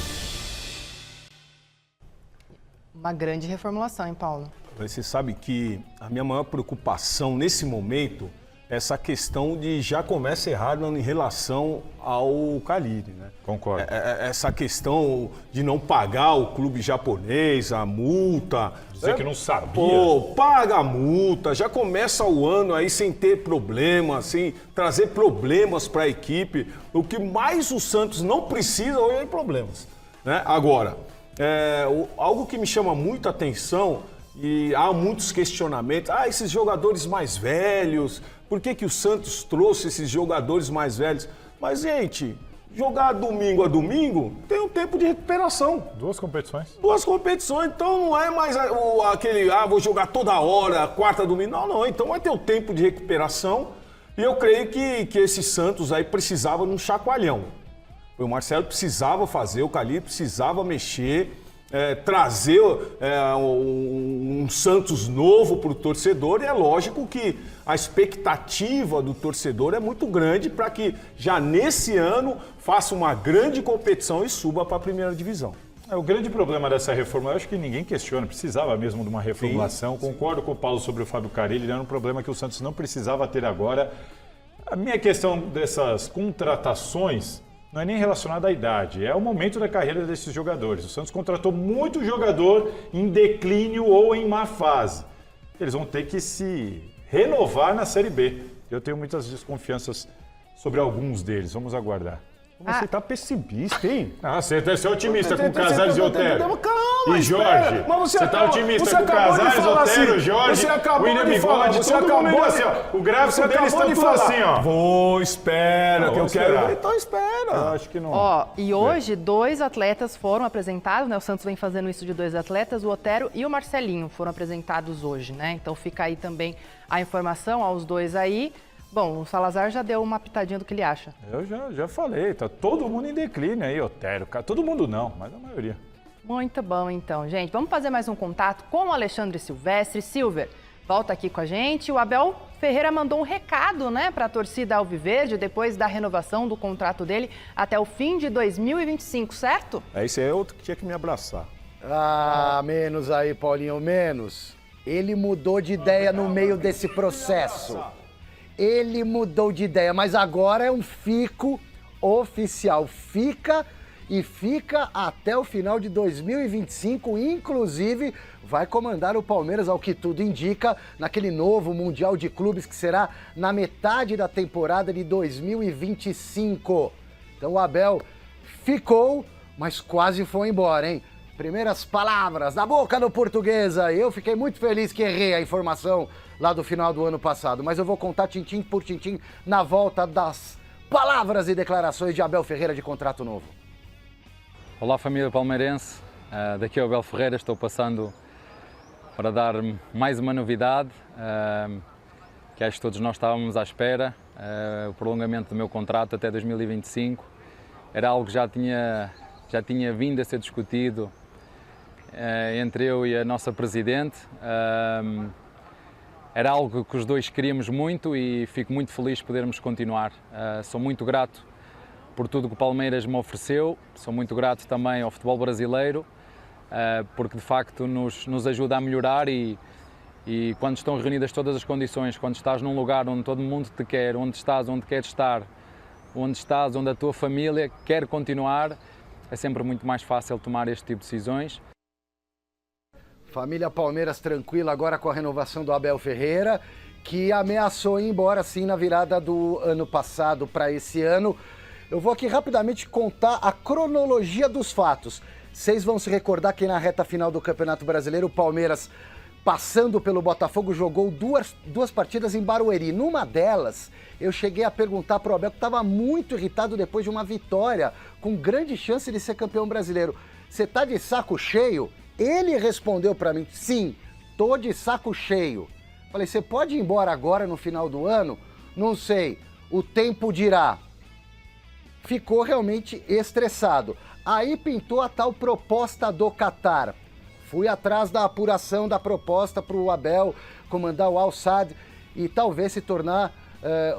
Uma grande reformulação, hein, Paulo? Você sabe que a minha maior preocupação nesse momento é essa questão de já começa errado em relação ao Carille, né? Concordo. Essa questão de não pagar o clube japonês, a multa. Dizer que não sabia. Pô, paga a multa, já começa o ano aí sem ter problemas, sem trazer problemas para a equipe. O que mais o Santos não precisa hoje é problemas, né? Agora, algo que me chama muita atenção e há muitos questionamentos. Esses jogadores mais velhos, por que o Santos trouxe esses jogadores mais velhos? Mas, gente, jogar domingo a domingo tem um tempo de recuperação. 2 competições. 2 competições, então não é mais aquele, vou jogar toda hora, quarta, domingo. Não, então vai ter o tempo de recuperação. E eu creio que esse Santos aí precisava de um chacoalhão. O Marcelo precisava fazer, o Carille precisava mexer, trazer um Santos novo para o torcedor. E é lógico que a expectativa do torcedor é muito grande para que já nesse ano faça uma grande competição e suba para a primeira divisão. O grande problema dessa reforma, eu acho que ninguém questiona, precisava mesmo de uma reformulação. Sim. Concordo com o Paulo sobre o Fábio Carille, era um problema que o Santos não precisava ter agora. A minha questão dessas contratações não é nem relacionada à idade, é o momento da carreira desses jogadores. O Santos contratou muito jogador em declínio ou em má fase. Eles vão ter que se renovar na Série B. Eu tenho muitas desconfianças sobre alguns deles. Vamos aguardar. Você tá pessimista, hein? Ah, você é otimista com Casares e Otero. Calma, E Jorge? Você tá otimista com Casares, Otero, Jorge, William Bigode, todo mundo indo assim, ó. O gráfico deles está tudo assim, ó. Vou, espera, que eu quero ver. Então espera. Eu acho que não. Ó, e hoje 2 atletas foram apresentados, né? O Santos vem fazendo isso de 2 atletas, o Otero e o Marcelinho foram apresentados hoje, né? Então fica aí também a informação aos 2 aí. Bom, o Salazar já deu uma pitadinha do que ele acha. Eu já falei, tá todo mundo em declínio aí, Otero. Todo mundo não, mas a maioria. Muito bom, então, gente. Vamos fazer mais um contato com o Alexandre Silvestre. Silver, volta aqui com a gente. O Abel Ferreira mandou um recado, né, para a torcida alviverde depois da renovação do contrato dele até o fim de 2025, certo? Esse é outro que tinha que me abraçar. Ah, menos aí, Paulinho, menos. Ele mudou de ideia no meio desse processo. Ele mudou de ideia, mas agora é um fico oficial. Fica e fica até o final de 2025, inclusive vai comandar o Palmeiras, ao que tudo indica, naquele novo Mundial de Clubes que será na metade da temporada de 2025. Então o Abel ficou, mas quase foi embora, hein? Primeiras palavras da boca do Portuguesa. Eu fiquei muito feliz que errei a informação lá do final do ano passado, mas eu vou contar tintim por tintim na volta das palavras e declarações de Abel Ferreira de contrato novo. Olá família palmeirense, daqui é o Abel Ferreira, estou passando para dar mais uma novidade, que acho que todos nós estávamos à espera, o prolongamento do meu contrato até 2025. Era algo que já tinha vindo a ser discutido entre eu e a nossa Presidente. Era algo que os dois queríamos muito e fico muito feliz de podermos continuar. Sou muito grato por tudo que o Palmeiras me ofereceu, sou muito grato também ao futebol brasileiro, porque de facto nos ajuda a melhorar e quando estão reunidas todas as condições, quando estás num lugar onde todo mundo te quer, onde estás, onde queres estar, onde a tua família quer continuar, é sempre muito mais fácil tomar este tipo de decisões. Família Palmeiras tranquila agora com a renovação do Abel Ferreira, que ameaçou ir embora sim na virada do ano passado para esse ano. Eu vou aqui rapidamente contar a cronologia dos fatos. Vocês vão se recordar que na reta final do Campeonato Brasileiro, o Palmeiras, passando pelo Botafogo, jogou duas partidas em Barueri. Numa delas, eu cheguei a perguntar para o Abel, que estava muito irritado depois de uma vitória, com grande chance de ser campeão brasileiro. Você tá de saco cheio? Ele respondeu para mim, sim, tô de saco cheio. Falei, você pode ir embora agora no final do ano? Não sei, o tempo dirá. Ficou realmente estressado. Aí pintou a tal proposta do Qatar. Fui atrás da apuração da proposta para o Abel comandar o Al-Sadd e talvez se tornar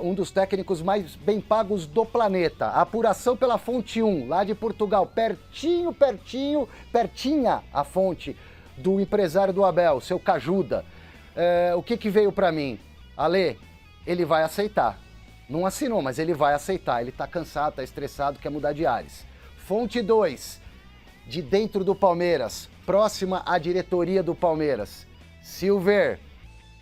um dos técnicos mais bem pagos do planeta. A apuração pela Fonte 1, lá de Portugal, pertinha a fonte do empresário do Abel, seu Cajuda. O que veio para mim? Ale, ele vai aceitar. Não assinou, mas ele vai aceitar. Ele tá cansado, tá estressado, quer mudar de ares. Fonte 2, de dentro do Palmeiras, próxima à diretoria do Palmeiras. Silver,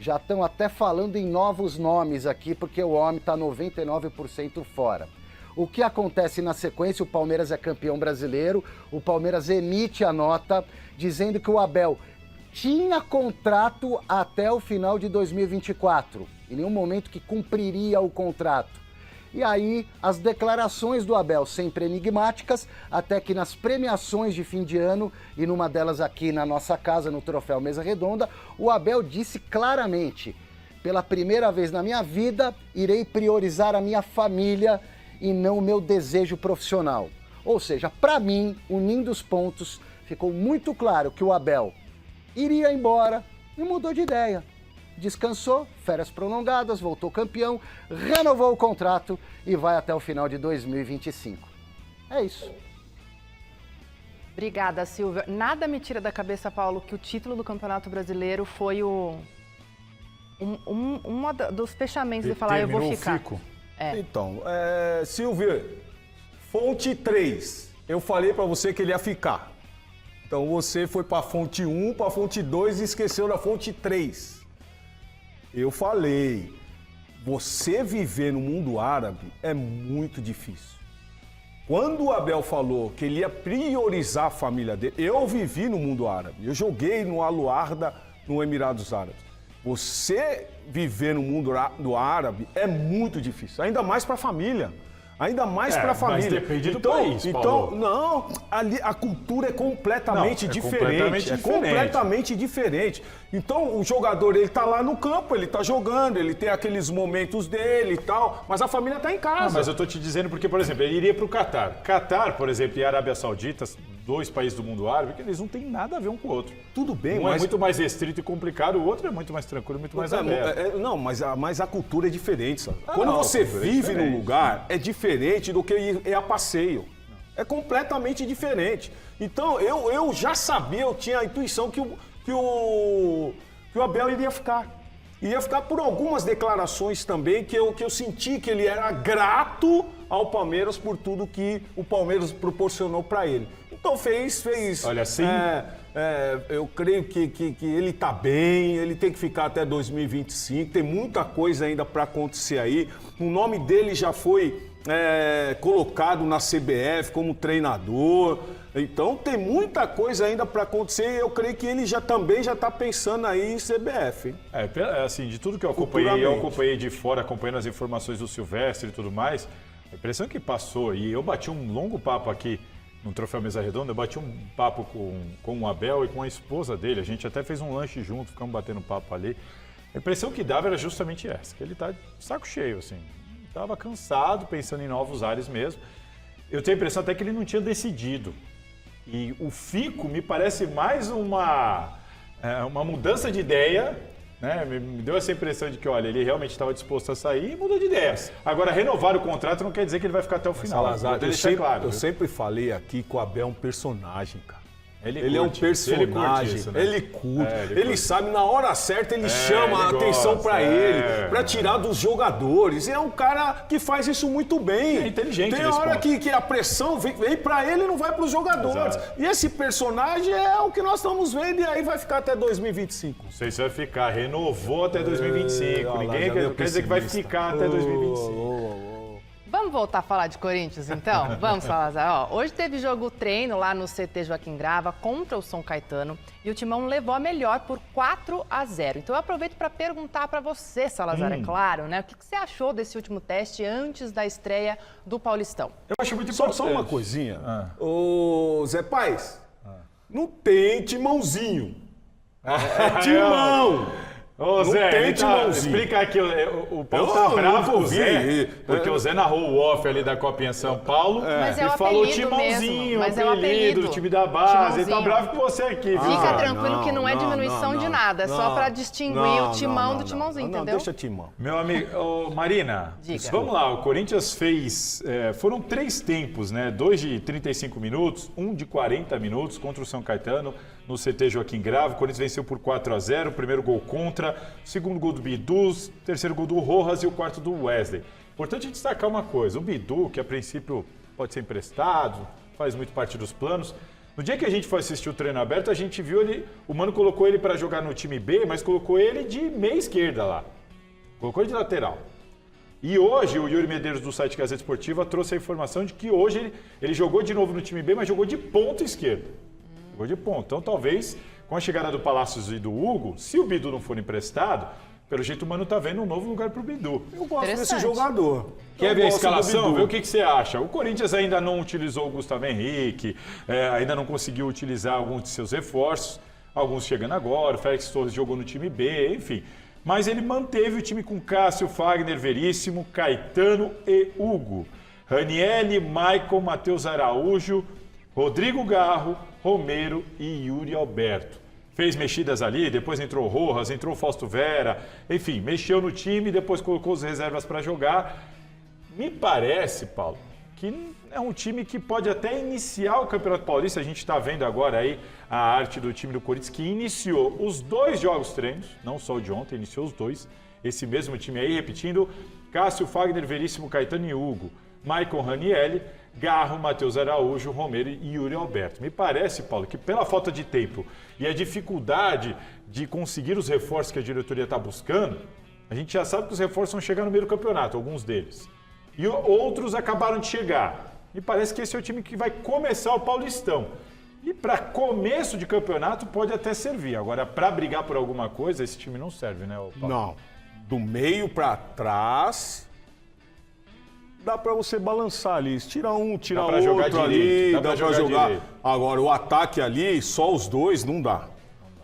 já estão até falando em novos nomes aqui, porque o homem está 99% fora. O que acontece na sequência? O Palmeiras é campeão brasileiro, o Palmeiras emite a nota dizendo que o Abel tinha contrato até o final de 2024, em nenhum momento que cumpriria o contrato. E aí, as declarações do Abel sempre enigmáticas, até que nas premiações de fim de ano, e numa delas aqui na nossa casa, no Troféu Mesa Redonda, o Abel disse claramente, pela primeira vez na minha vida, irei priorizar a minha família e não o meu desejo profissional. Ou seja, para mim, unindo os pontos, ficou muito claro que o Abel iria embora e mudou de ideia. Descansou, férias prolongadas, voltou campeão, renovou o contrato e vai até o final de 2025. É isso. Obrigada, Silvia. Nada me tira da cabeça, Paulo, que o título do Campeonato Brasileiro foi um dos fechamentos de falar, eu vou ficar. Fico. Então, Silvia, fonte 3. Eu falei para você que ele ia ficar. Então você foi para a fonte 1, para a fonte 2 e esqueceu da fonte 3. Eu falei, você viver no mundo árabe é muito difícil. Quando o Abel falou que ele ia priorizar a família dele, eu vivi no mundo árabe, eu joguei no Al-Arda, no Emirados Árabes. Você viver no mundo árabe é muito difícil, ainda mais para a família. Ainda mais para a família. Mas depende do país, Paulo. Não, ali a cultura é completamente diferente. Completamente diferente. Então, o jogador, ele tá lá no campo, ele tá jogando, ele tem aqueles momentos dele e tal, mas a família tá em casa. Mas eu tô te dizendo porque, por exemplo, ele iria pro Catar. Catar, por exemplo, e a Arábia Saudita, 2 países do mundo árabe, que eles não têm nada a ver um com o outro. Tudo bem, mas... é muito mais restrito e complicado, o outro é muito mais tranquilo, muito mais aberto. Não, mas a cultura é diferente, sabe? Quando você vive num lugar, é diferente do que ir a passeio. É completamente diferente. Então, eu já sabia, eu tinha a intuição que o Abel iria ficar. Ia ficar por algumas declarações também que eu senti que ele era grato ao Palmeiras por tudo que o Palmeiras proporcionou para ele. Então fez. Olha, sim. Eu creio que ele está bem, ele tem que ficar até 2025, tem muita coisa ainda para acontecer aí. O nome dele já foi colocado na CBF como treinador. Então tem muita coisa ainda para acontecer e eu creio que ele também já está pensando aí em CBF. Assim, de tudo que eu acompanhei de fora, acompanhando as informações do Silvestre e tudo mais, a impressão que passou, e eu bati um longo papo aqui no Troféu Mesa Redonda, eu bati um papo com o Abel e com a esposa dele, a gente até fez um lanche junto, ficamos batendo papo ali. A impressão que dava era justamente essa, que ele tá de saco cheio, assim, estava cansado, pensando em novos ares mesmo. Eu tenho a impressão até que ele não tinha decidido. E o Fico me parece mais uma mudança de ideia, né? Me deu essa impressão de que, olha, ele realmente estava disposto a sair e mudou de ideia. Agora, renovar o contrato não quer dizer que ele vai ficar até o final. Salazar, eu sempre falei aqui que o Abel é um personagem, cara. Ele é um personagem, ele curte, ele sabe, na hora certa ele chama a atenção para ele, para tirar dos jogadores. É um cara que faz isso muito bem. É inteligente. Tem hora que a pressão vem para ele e não vai para os jogadores. Exato. E esse personagem é o que nós estamos vendo e aí vai ficar até 2025. Não sei se vai ficar, renovou até 2025. Ninguém quer dizer que vai ficar até 2025. Vamos voltar a falar de Corinthians, então? Vamos, Salazar. Hoje teve jogo treino lá no CT Joaquim Grava contra o São Caetano e o Timão levou a melhor por 4-0. Então eu aproveito para perguntar para você, Salazar, é claro, né? O que você achou desse último teste antes da estreia do Paulistão? Eu acho muito importante. Só uma coisinha. Ô, Zé Paz, não tem timãozinho. É timão. Ô, Zé, explica aqui, o Paulo tá bravo com o Zé, porque o Zé narrou o off ali da Copinha São Paulo e falou Timãozinho, o apelido do time da base, ele tá bravo com você aqui. Fica tranquilo que não é diminuição de nada, é só pra distinguir o Timão do Timãozinho, entendeu? Não, deixa Timão. Meu amigo, Marina, vamos lá, o Corinthians fez, foram 3 tempos, né? 2 de 35 minutos, 1 de 40 minutos contra o São Caetano, no CT Joaquim Grava. O Corinthians venceu por 4-0, o primeiro gol contra, segundo gol do Bidu, terceiro gol do Rojas e o quarto do Wesley. Importante destacar uma coisa, o Bidu, que a princípio pode ser emprestado, faz muito parte dos planos, no dia que a gente foi assistir o treino aberto, a gente viu ele, o Mano colocou ele para jogar no time B, mas colocou ele de meia esquerda lá, colocou ele de lateral. E hoje o Yuri Medeiros do site Gazeta Esportiva trouxe a informação de que hoje ele jogou de novo no time B, mas jogou de ponta esquerda. Jogou de ponta. Então talvez com a chegada do Palácios e do Hugo, se o Bidu não for emprestado, pelo jeito o Mano tá vendo um novo lugar pro Bidu. Eu gosto desse jogador. Quer ver a escalação? Vê o que você acha. O Corinthians ainda não utilizou o Gustavo Henrique, ainda não conseguiu utilizar alguns de seus reforços, alguns chegando agora, o Félix Torres jogou no time B, enfim. Mas ele manteve o time com Cássio, Fagner, Veríssimo, Caetano e Hugo. Ranielli, Maicon, Matheus Araújo, Rodrigo Garro, Romero e Yuri Alberto. Fez mexidas ali, depois entrou o Rojas, entrou o Fausto Vera, enfim, mexeu no time, depois colocou as reservas para jogar. Me parece, Paulo, que é um time que pode até iniciar o Campeonato Paulista. A gente está vendo agora aí a arte do time do Corinthians, que iniciou os 2 jogos treinos, não só o de ontem, iniciou os 2, esse mesmo time aí, repetindo, Cássio, Fagner, Veríssimo, Caetano e Hugo, Maicon, Ranielli, Garro, Matheus Araújo, Romero e Yuri Alberto. Me parece, Paulo, que pela falta de tempo e a dificuldade de conseguir os reforços que a diretoria está buscando, a gente já sabe que os reforços vão chegar no meio do campeonato, alguns deles. E outros acabaram de chegar. Me parece que esse é o time que vai começar o Paulistão. E para começo de campeonato pode até servir. Agora, para brigar por alguma coisa, esse time não serve, né, Paulo? Não. Do meio para trás, dá para você balançar ali. Tira um, tira outro jogar direito, ali, dá dá pra para jogar jogar. direito. Agora, o ataque ali, só os dois, não dá.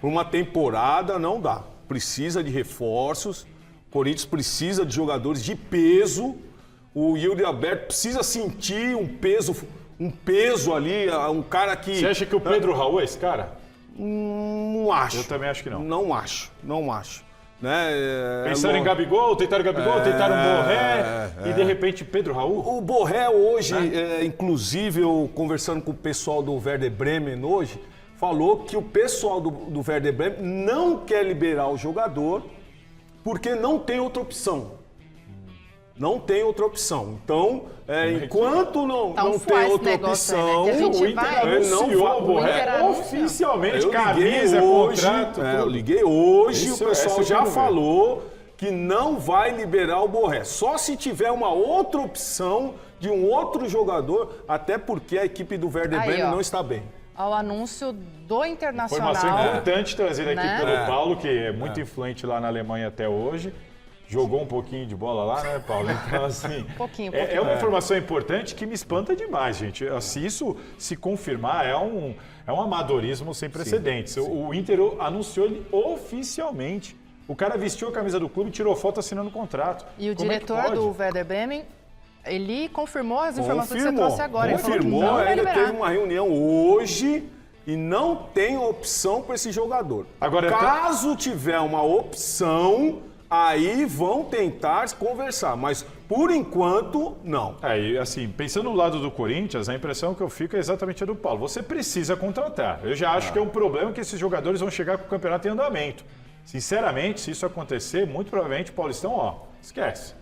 Por uma temporada, não dá. Precisa de reforços. O Corinthians precisa de jogadores de peso. O Yuri Alberto precisa sentir um peso ali, um cara que... Você acha que o Pedro Raul é esse cara? Não acho. Eu também acho que não. Não acho. Né? Pensaram em Gabigol, tentaram Borré e de repente Pedro Raul? O Borré hoje, inclusive eu conversando com o pessoal do Werder Bremen hoje, falou que o pessoal do Werder Bremen não quer liberar o jogador porque não tem outra opção. Não tem outra opção. Então, enquanto não tem outra opção, o Inter anunciou o Borré oficialmente, camisa, contrato. Eu liguei hoje, Isso, o pessoal eu já falou que não vai liberar o Borré. Só se tiver uma outra opção de um outro jogador, até porque a equipe do Werder Bremen não está bem. Ao anúncio do Internacional. Informação importante trazida aqui pelo Paulo, que é muito influente lá na Alemanha até hoje. Jogou um pouquinho de bola lá, né, Paulo? Então, assim, pouquinho. É uma informação importante que me espanta demais, gente. Se isso se confirmar, é um amadorismo sem precedentes. Sim. O Inter anunciou ele oficialmente. O cara vestiu a camisa do clube, tirou foto assinando o contrato. E o diretor do Werder Bremen, ele confirmou as informações que você trouxe agora. Confirmou, ele teve uma reunião hoje e não tem opção para esse jogador. Agora, caso tiver uma opção... Aí vão tentar conversar, mas por enquanto, não. E assim, pensando no lado do Corinthians, a impressão que eu fico é exatamente a do Paulo. Você precisa contratar. Eu já acho que é um problema que esses jogadores vão chegar com o campeonato em andamento. Sinceramente, se isso acontecer, muito provavelmente o Paulistão, esquece.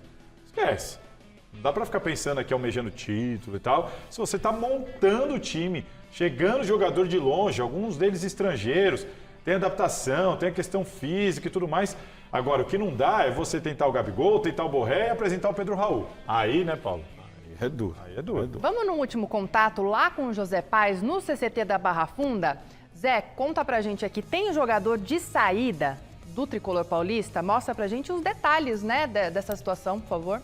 Não dá pra ficar pensando aqui almejando título e tal. Se você tá montando o time, chegando jogador de longe, alguns deles estrangeiros, tem adaptação, tem a questão física e tudo mais. Agora, o que não dá é você tentar o Gabigol, tentar o Borré e apresentar o Pedro Raul. Aí, né, Paulo? Aí é duro. Vamos no último contato lá com o José Paes, no CCT da Barra Funda. Zé, conta pra gente aqui, tem um jogador de saída do Tricolor Paulista? Mostra pra gente os detalhes, né, dessa situação, por favor.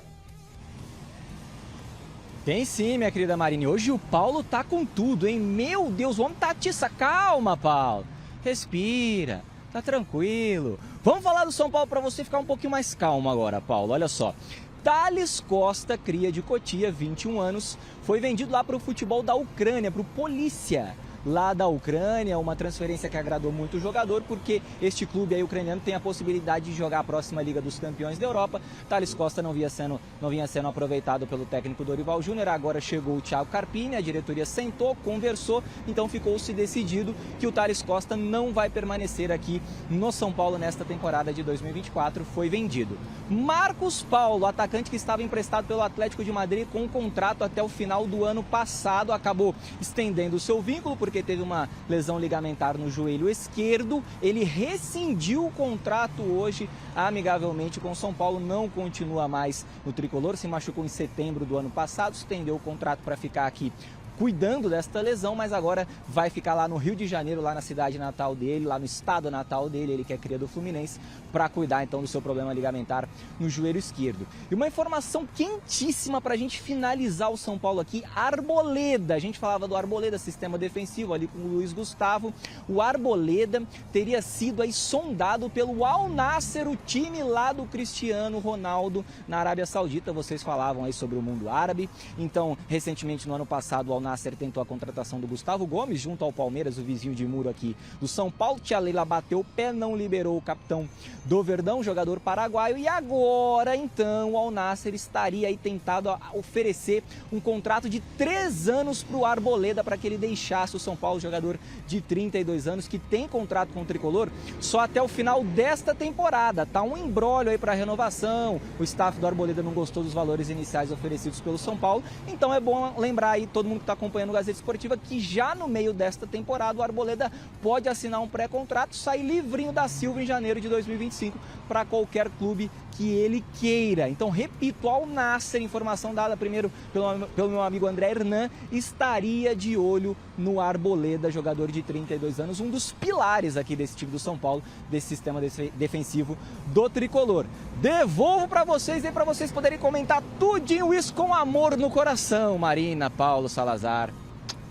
Tem sim, minha querida Marine. Hoje o Paulo tá com tudo, hein? Meu Deus, o homem tá atiça. Calma, Paulo. Respira. Tá tranquilo. Vamos falar do São Paulo para você ficar um pouquinho mais calmo agora, Paulo. Olha só. Thales Costa, cria de Cotia, 21 anos, foi vendido lá para o futebol da Ucrânia, para o Polícia. Lá da Ucrânia, uma transferência que agradou muito o jogador, porque este clube aí ucraniano tem a possibilidade de jogar a próxima Liga dos Campeões da Europa. Thales Costa não vinha sendo aproveitado pelo técnico Dorival Júnior, agora chegou o Thiago Carpini, a diretoria sentou, conversou, então ficou-se decidido que o Thales Costa não vai permanecer aqui no São Paulo nesta temporada de 2024, foi vendido. Marcos Paulo, atacante que estava emprestado pelo Atlético de Madrid com um contrato até o final do ano passado, acabou estendendo o seu vínculo, porque teve uma lesão ligamentar no joelho esquerdo. Ele rescindiu o contrato hoje amigavelmente com o São Paulo, não continua mais no Tricolor, se machucou em setembro do ano passado, estendeu o contrato para ficar aqui cuidando desta lesão, mas agora vai ficar lá no Rio de Janeiro, lá na cidade natal dele, lá no estado natal dele, ele que é cria do Fluminense, para cuidar então do seu problema ligamentar no joelho esquerdo. E uma informação quentíssima para a gente finalizar o São Paulo aqui, Arboleda. A gente falava do Arboleda, sistema defensivo ali com o Luiz Gustavo. O Arboleda teria sido aí sondado pelo Al Nassr, o time lá do Cristiano Ronaldo na Arábia Saudita. Vocês falavam aí sobre o mundo árabe. Então, recentemente no ano passado, o Al Nasser tentou a contratação do Gustavo Gomes junto ao Palmeiras, o vizinho de muro aqui do São Paulo. Tia Leila bateu o pé, não liberou o capitão do Verdão, jogador paraguaio, e agora então o Al Nassr estaria aí tentado a oferecer um contrato de 3 anos para o Arboleda, para que ele deixasse o São Paulo, jogador de 32 anos que tem contrato com o Tricolor só até o final desta temporada. Tá um imbróglio aí para renovação, o staff do Arboleda não gostou dos valores iniciais oferecidos pelo São Paulo, então é bom lembrar aí, todo mundo que está acompanhando o Gazeta Esportiva, que já no meio desta temporada o Arboleda pode assinar um pré-contrato, sair livrinho da Silva em janeiro de 2025 para qualquer clube que ele queira. Então, repito, Al Nassr, informação dada primeiro pelo meu amigo André Hernan, estaria de olho no Arboleda, jogador de 32 anos, um dos pilares aqui desse time do São Paulo, desse sistema defensivo do Tricolor. Devolvo para vocês aí, para vocês poderem comentar tudinho isso com amor no coração. Marina, Paulo, Salazar,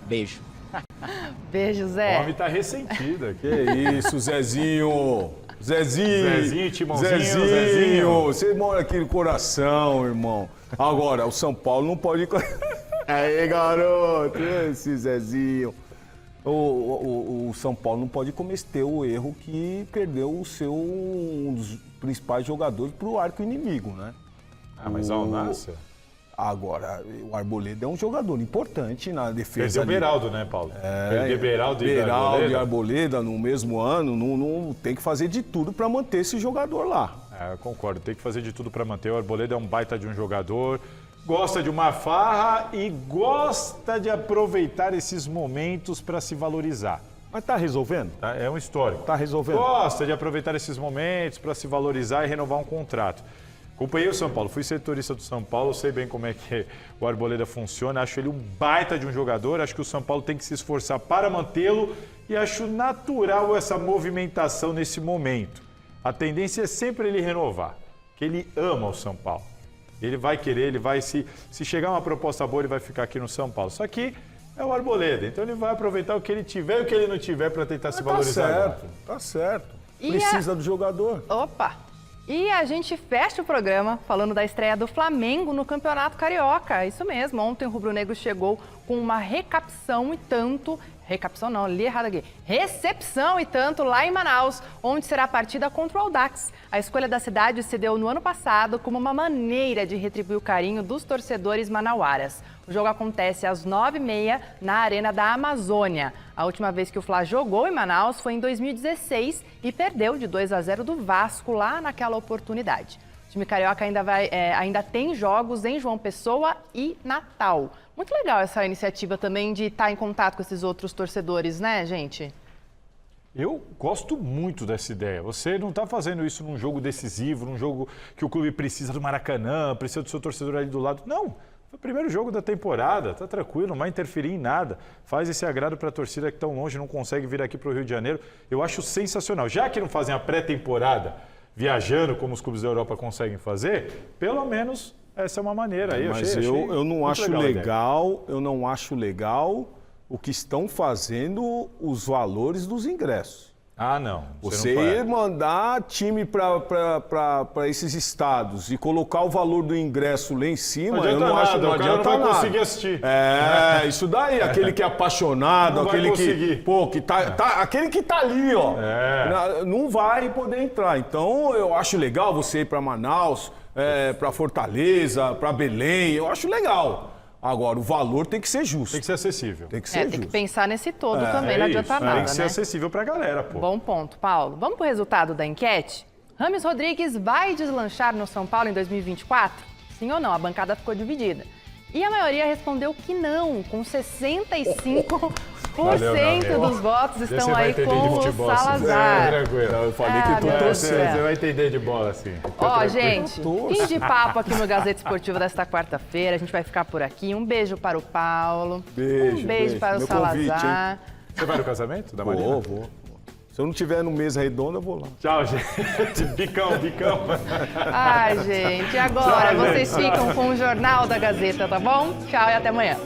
beijo. Beijo, Zé. O homem tá ressentido aqui. Que isso, Zezinho. Zezinho, Timãozinho, Zezinho. Você mora aqui no coração, irmão. Agora, o São Paulo não pode... Aí, garoto, esse Zezinho. O São Paulo não pode cometer o erro que perdeu um dos principais jogadores pro arco inimigo, né? Ah, mas Al Nassr... Agora, o Arboleda é um jogador importante na defesa. Perdeu o Beraldo, né, Paulo? Perder Beraldo e Arboleda no mesmo ano, não tem que fazer de tudo para manter esse jogador lá. Eu concordo, tem que fazer de tudo para manter. O Arboleda é um baita de um jogador, gosta de uma farra e gosta de aproveitar esses momentos para se valorizar. Mas tá resolvendo? É um histórico. Tá resolvendo? Gosta de aproveitar esses momentos para se valorizar e renovar um contrato. Acompanhei o São Paulo, fui setorista do São Paulo, sei bem como é que o Arboleda funciona, acho ele um baita de um jogador, acho que o São Paulo tem que se esforçar para mantê-lo e acho natural essa movimentação nesse momento. A tendência é sempre ele renovar, que ele ama o São Paulo. Ele vai querer, ele vai, se chegar uma proposta boa, ele vai ficar aqui no São Paulo. Só que é o Arboleda, então ele vai aproveitar o que ele tiver e o que ele não tiver para tentar se valorizar. Tá certo. Precisa do jogador. Opa! E a gente fecha o programa falando da estreia do Flamengo no Campeonato Carioca. Isso mesmo, ontem o Rubro Negro chegou com uma recepção e tanto lá em Manaus, onde será a partida contra o Audax. A escolha da cidade se deu no ano passado como uma maneira de retribuir o carinho dos torcedores manauaras. O jogo acontece às 9h30 na Arena da Amazônia. A última vez que o Fla jogou em Manaus foi em 2016 e perdeu de 2-0 do Vasco lá naquela oportunidade. O time carioca ainda tem jogos em João Pessoa e Natal. Muito legal essa iniciativa também de estar em contato com esses outros torcedores, né, gente? Eu gosto muito dessa ideia. Você não está fazendo isso num jogo decisivo, num jogo que o clube precisa do Maracanã, precisa do seu torcedor ali do lado. Não, foi o primeiro jogo da temporada, tá tranquilo, não vai interferir em nada. Faz esse agrado para a torcida que tão longe não consegue vir aqui para o Rio de Janeiro. Eu acho sensacional. Já que não fazem a pré-temporada viajando como os clubes da Europa conseguem fazer, pelo menos essa é uma maneira aí. Mas eu não acho legal, eu não acho legal o que estão fazendo os valores dos ingressos. Ah, não. Você ir mandar time para esses estados e colocar o valor do ingresso lá em cima, eu não acho, não adianta nada. Não vai conseguir assistir. Isso daí, aquele que é apaixonado, aquele aquele que tá ali, ó, não vai poder entrar. Então, eu acho legal você ir para Manaus, para Fortaleza, para Belém, eu acho legal. Agora, o valor tem que ser justo. Tem que ser acessível. Tem que ser justo. Tem que pensar nesse todo também, não adianta nada, Tem que ser né? acessível pra galera, pô. Bom ponto, Paulo. Vamos pro resultado da enquete? Rames Rodrigues vai deslanchar no São Paulo em 2024? Sim ou não? A bancada ficou dividida. E a maioria respondeu que não, com 65% dos votos estão aí com o Salazar. Eu falei que tu torceu, você vai entender de bola, assim. Ó, gente, fim de papo aqui no Gazeta Esportiva desta quarta-feira. A gente vai ficar por aqui. Um beijo para o Paulo. Um beijo para o Salazar. Você vai no casamento da Marina? Vou. Se eu não estiver no mesa redonda, eu vou lá. Tchau, gente. Bicão. Ai, gente. Agora vocês ficam com o Jornal da Gazeta, tá bom? Tchau e até amanhã.